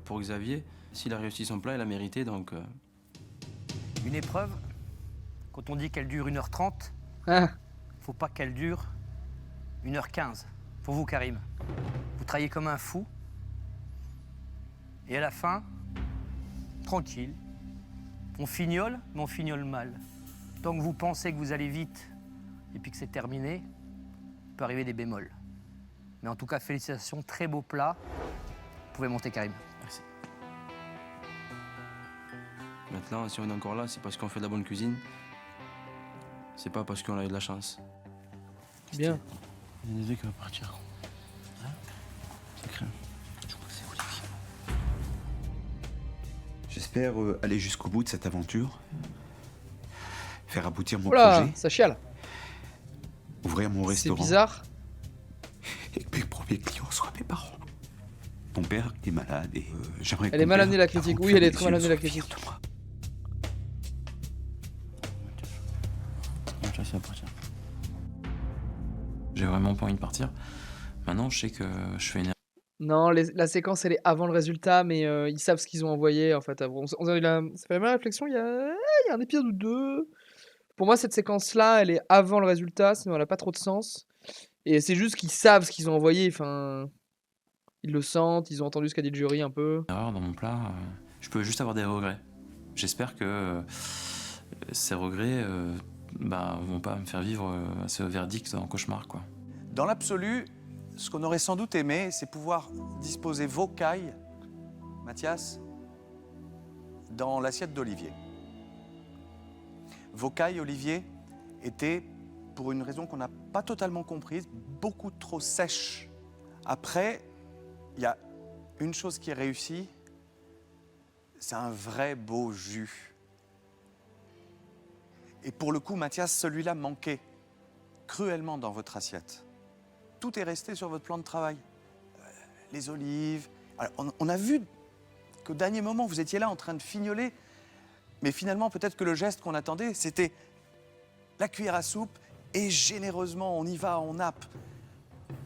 pour Xavier. S'il a réussi son plat, il a mérité, donc... Une épreuve, quand on dit qu'elle dure 1h30, faut pas qu'elle dure 1h15. Pour vous, Karim, vous travaillez comme un fou. Et à la fin, tranquille, on fignole, mais on fignole mal. Tant que vous pensez que vous allez vite et puis que c'est terminé, il peut arriver des bémols. Mais en tout cas, félicitations, très beau plat. Vous pouvez monter, Karim. Merci. Maintenant, si on est encore là, c'est parce qu'on fait de la bonne cuisine. C'est pas parce qu'on a eu de la chance. Bien. Il y a des deux qui va partir. Hein? C'est craint. Je crois que c'est Olivier. J'espère aller jusqu'au bout de cette aventure. Faire aboutir mon Oula, projet. ça chiale. Ouvrir mon C'est restaurant. bizarre. Et que mes premiers clients soient mes parents. Mon père est malade et j'aimerais. Elle est mal amenée la critique. Oui, elle est très mal amenée la critique. J'ai vraiment pas envie de partir. Maintenant, je sais que je fais une erreur. Non, la séquence, elle est avant le résultat, mais ils savent ce qu'ils ont envoyé. En fait, ça fait ma réflexion. Il y a un épisode ou deux. Pour moi, cette séquence-là, elle est avant le résultat, sinon elle n'a pas trop de sens. Et c'est juste qu'ils savent ce qu'ils ont envoyé. Enfin, ils le sentent, ils ont entendu ce qu'a dit le jury un peu. Erreur dans mon plat. Je peux juste avoir des regrets. J'espère que ces regrets vont pas me faire vivre ce verdict en cauchemar, quoi. Dans l'absolu, ce qu'on aurait sans doute aimé, c'est pouvoir disposer vos cailles, Mathias, dans l'assiette d'Olivier. Vos cailles, Olivier, étaient, pour une raison qu'on n'a pas totalement comprise, beaucoup trop sèches. Après, il y a une chose qui est réussie, c'est un vrai beau jus. Et pour le coup, Mathias, celui-là manquait cruellement dans votre assiette. Tout est resté sur votre plan de travail. Les olives. Alors, on a vu qu'au dernier moment, vous étiez là en train de fignoler. Mais finalement, peut-être que le geste qu'on attendait, c'était la cuillère à soupe et généreusement, on y va, on nappe.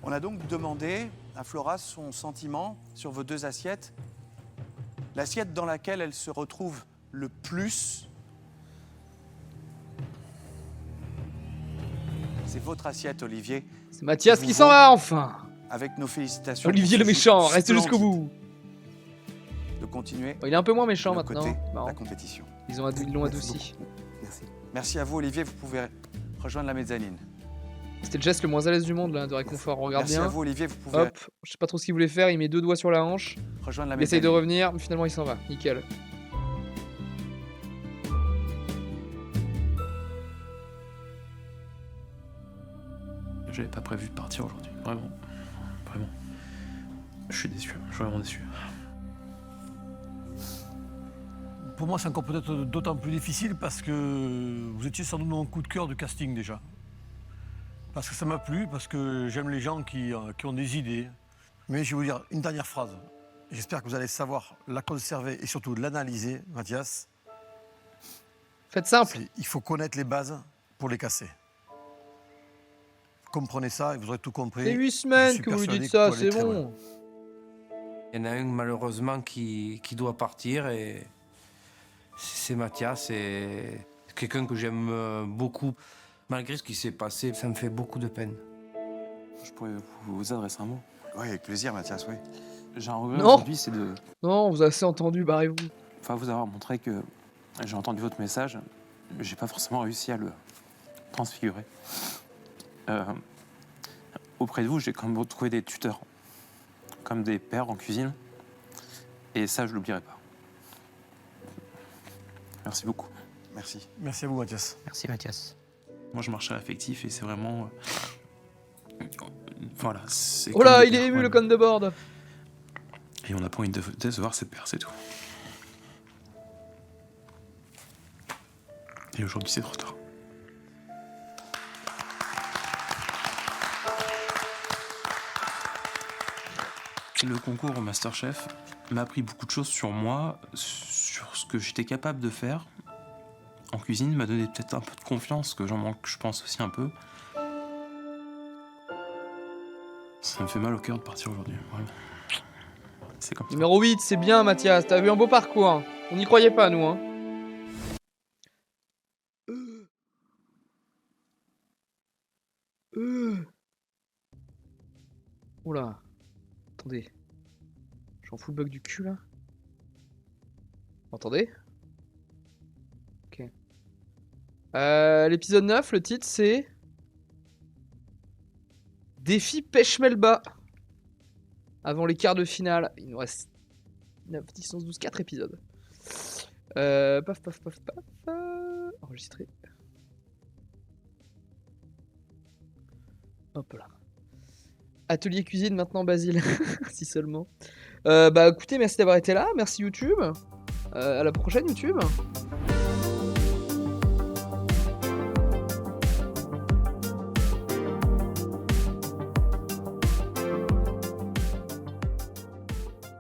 On a donc demandé à Flora son sentiment sur vos deux assiettes. L'assiette dans laquelle elle se retrouve le plus, c'est votre assiette, Olivier. C'est Mathias qui s'en va enfin. Avec nos félicitations. Olivier le méchant, reste jusqu'au bout. De continuer. Il est un peu moins méchant de maintenant. côté Marrant. la compétition. Ils l'ont adouci. Merci. Merci à vous, Olivier. Vous pouvez rejoindre la mezzanine. C'était le geste le moins à l'aise du monde, là, de réconfort. Regarde Merci bien. à vous, Olivier. Vous pouvez Hop, je sais pas trop ce qu'il voulait faire. Il met 2 doigts sur la hanche. rejoindre la Il essaye de mezzanine. revenir, mais finalement il s'en va. Nickel. J'avais pas prévu de partir aujourd'hui. Vraiment. Vraiment. Je suis déçu. Je suis vraiment déçu. Pour moi, c'est encore peut-être d'autant plus difficile parce que vous étiez sans doute mon coup de cœur du casting déjà. Parce que ça m'a plu, parce que j'aime les gens qui ont des idées. Mais je vais vous dire une dernière phrase. J'espère que vous allez savoir la conserver et surtout l'analyser, Mathias. Faites simple. Il faut connaître les bases pour les casser. Comprenez ça et vous aurez tout compris. C'est 8 Je semaines suis que vous lui persuadé dites ça, vous allez c'est très bon. loin. Il y en a un malheureusement qui doit partir et c'est Mathias, c'est quelqu'un que j'aime beaucoup. Malgré ce qui s'est passé, ça me fait beaucoup de peine. Je pourrais vous adresser un mot. Oui, avec plaisir, Mathias, oui. J'ai un regret Non. aujourd'hui, c'est de Non, vous avez assez entendu, barrez-vous. vous avoir montré que j'ai entendu votre message, mais j'ai pas forcément réussi à le transfigurer. Auprès de vous, j'ai quand même trouvé des tuteurs, comme des pères en cuisine, et ça, je l'oublierai pas. Merci beaucoup. Merci. Merci à vous, Mathias. Merci, Mathias. Moi, je marche à l'affectif et c'est vraiment... voilà, c'est... Oh là, comme des il est pères, ému ouais. le con de board. Et on n'a pas envie de décevoir ses pairs, c'est tout. Et aujourd'hui, c'est trop tard. Le concours au Masterchef m'a appris beaucoup de choses sur moi, sur ce que j'étais capable de faire en cuisine, m'a donné peut-être un peu de confiance, que j'en manque, je pense, aussi un peu. Ça me fait mal au cœur de partir aujourd'hui, vraiment. C'est comme ça. Numéro 8, c'est bien Mathias, t'as vu un beau parcours. Hein. On n'y croyait pas nous. Hein. Oula. Attendez. J'en fous le bug du cul là. Entendez? Ok. L'épisode 9, le titre c'est... Défi pêche melba. Avant les quarts de finale. Il nous reste 9, 10, 11, 12, 4 épisodes. Paf, paf, paf, paf. Enregistré. Hop là. Atelier cuisine maintenant, Basile. Si seulement. Bah écoutez, merci d'avoir été là. Merci YouTube. À la prochaine, YouTube.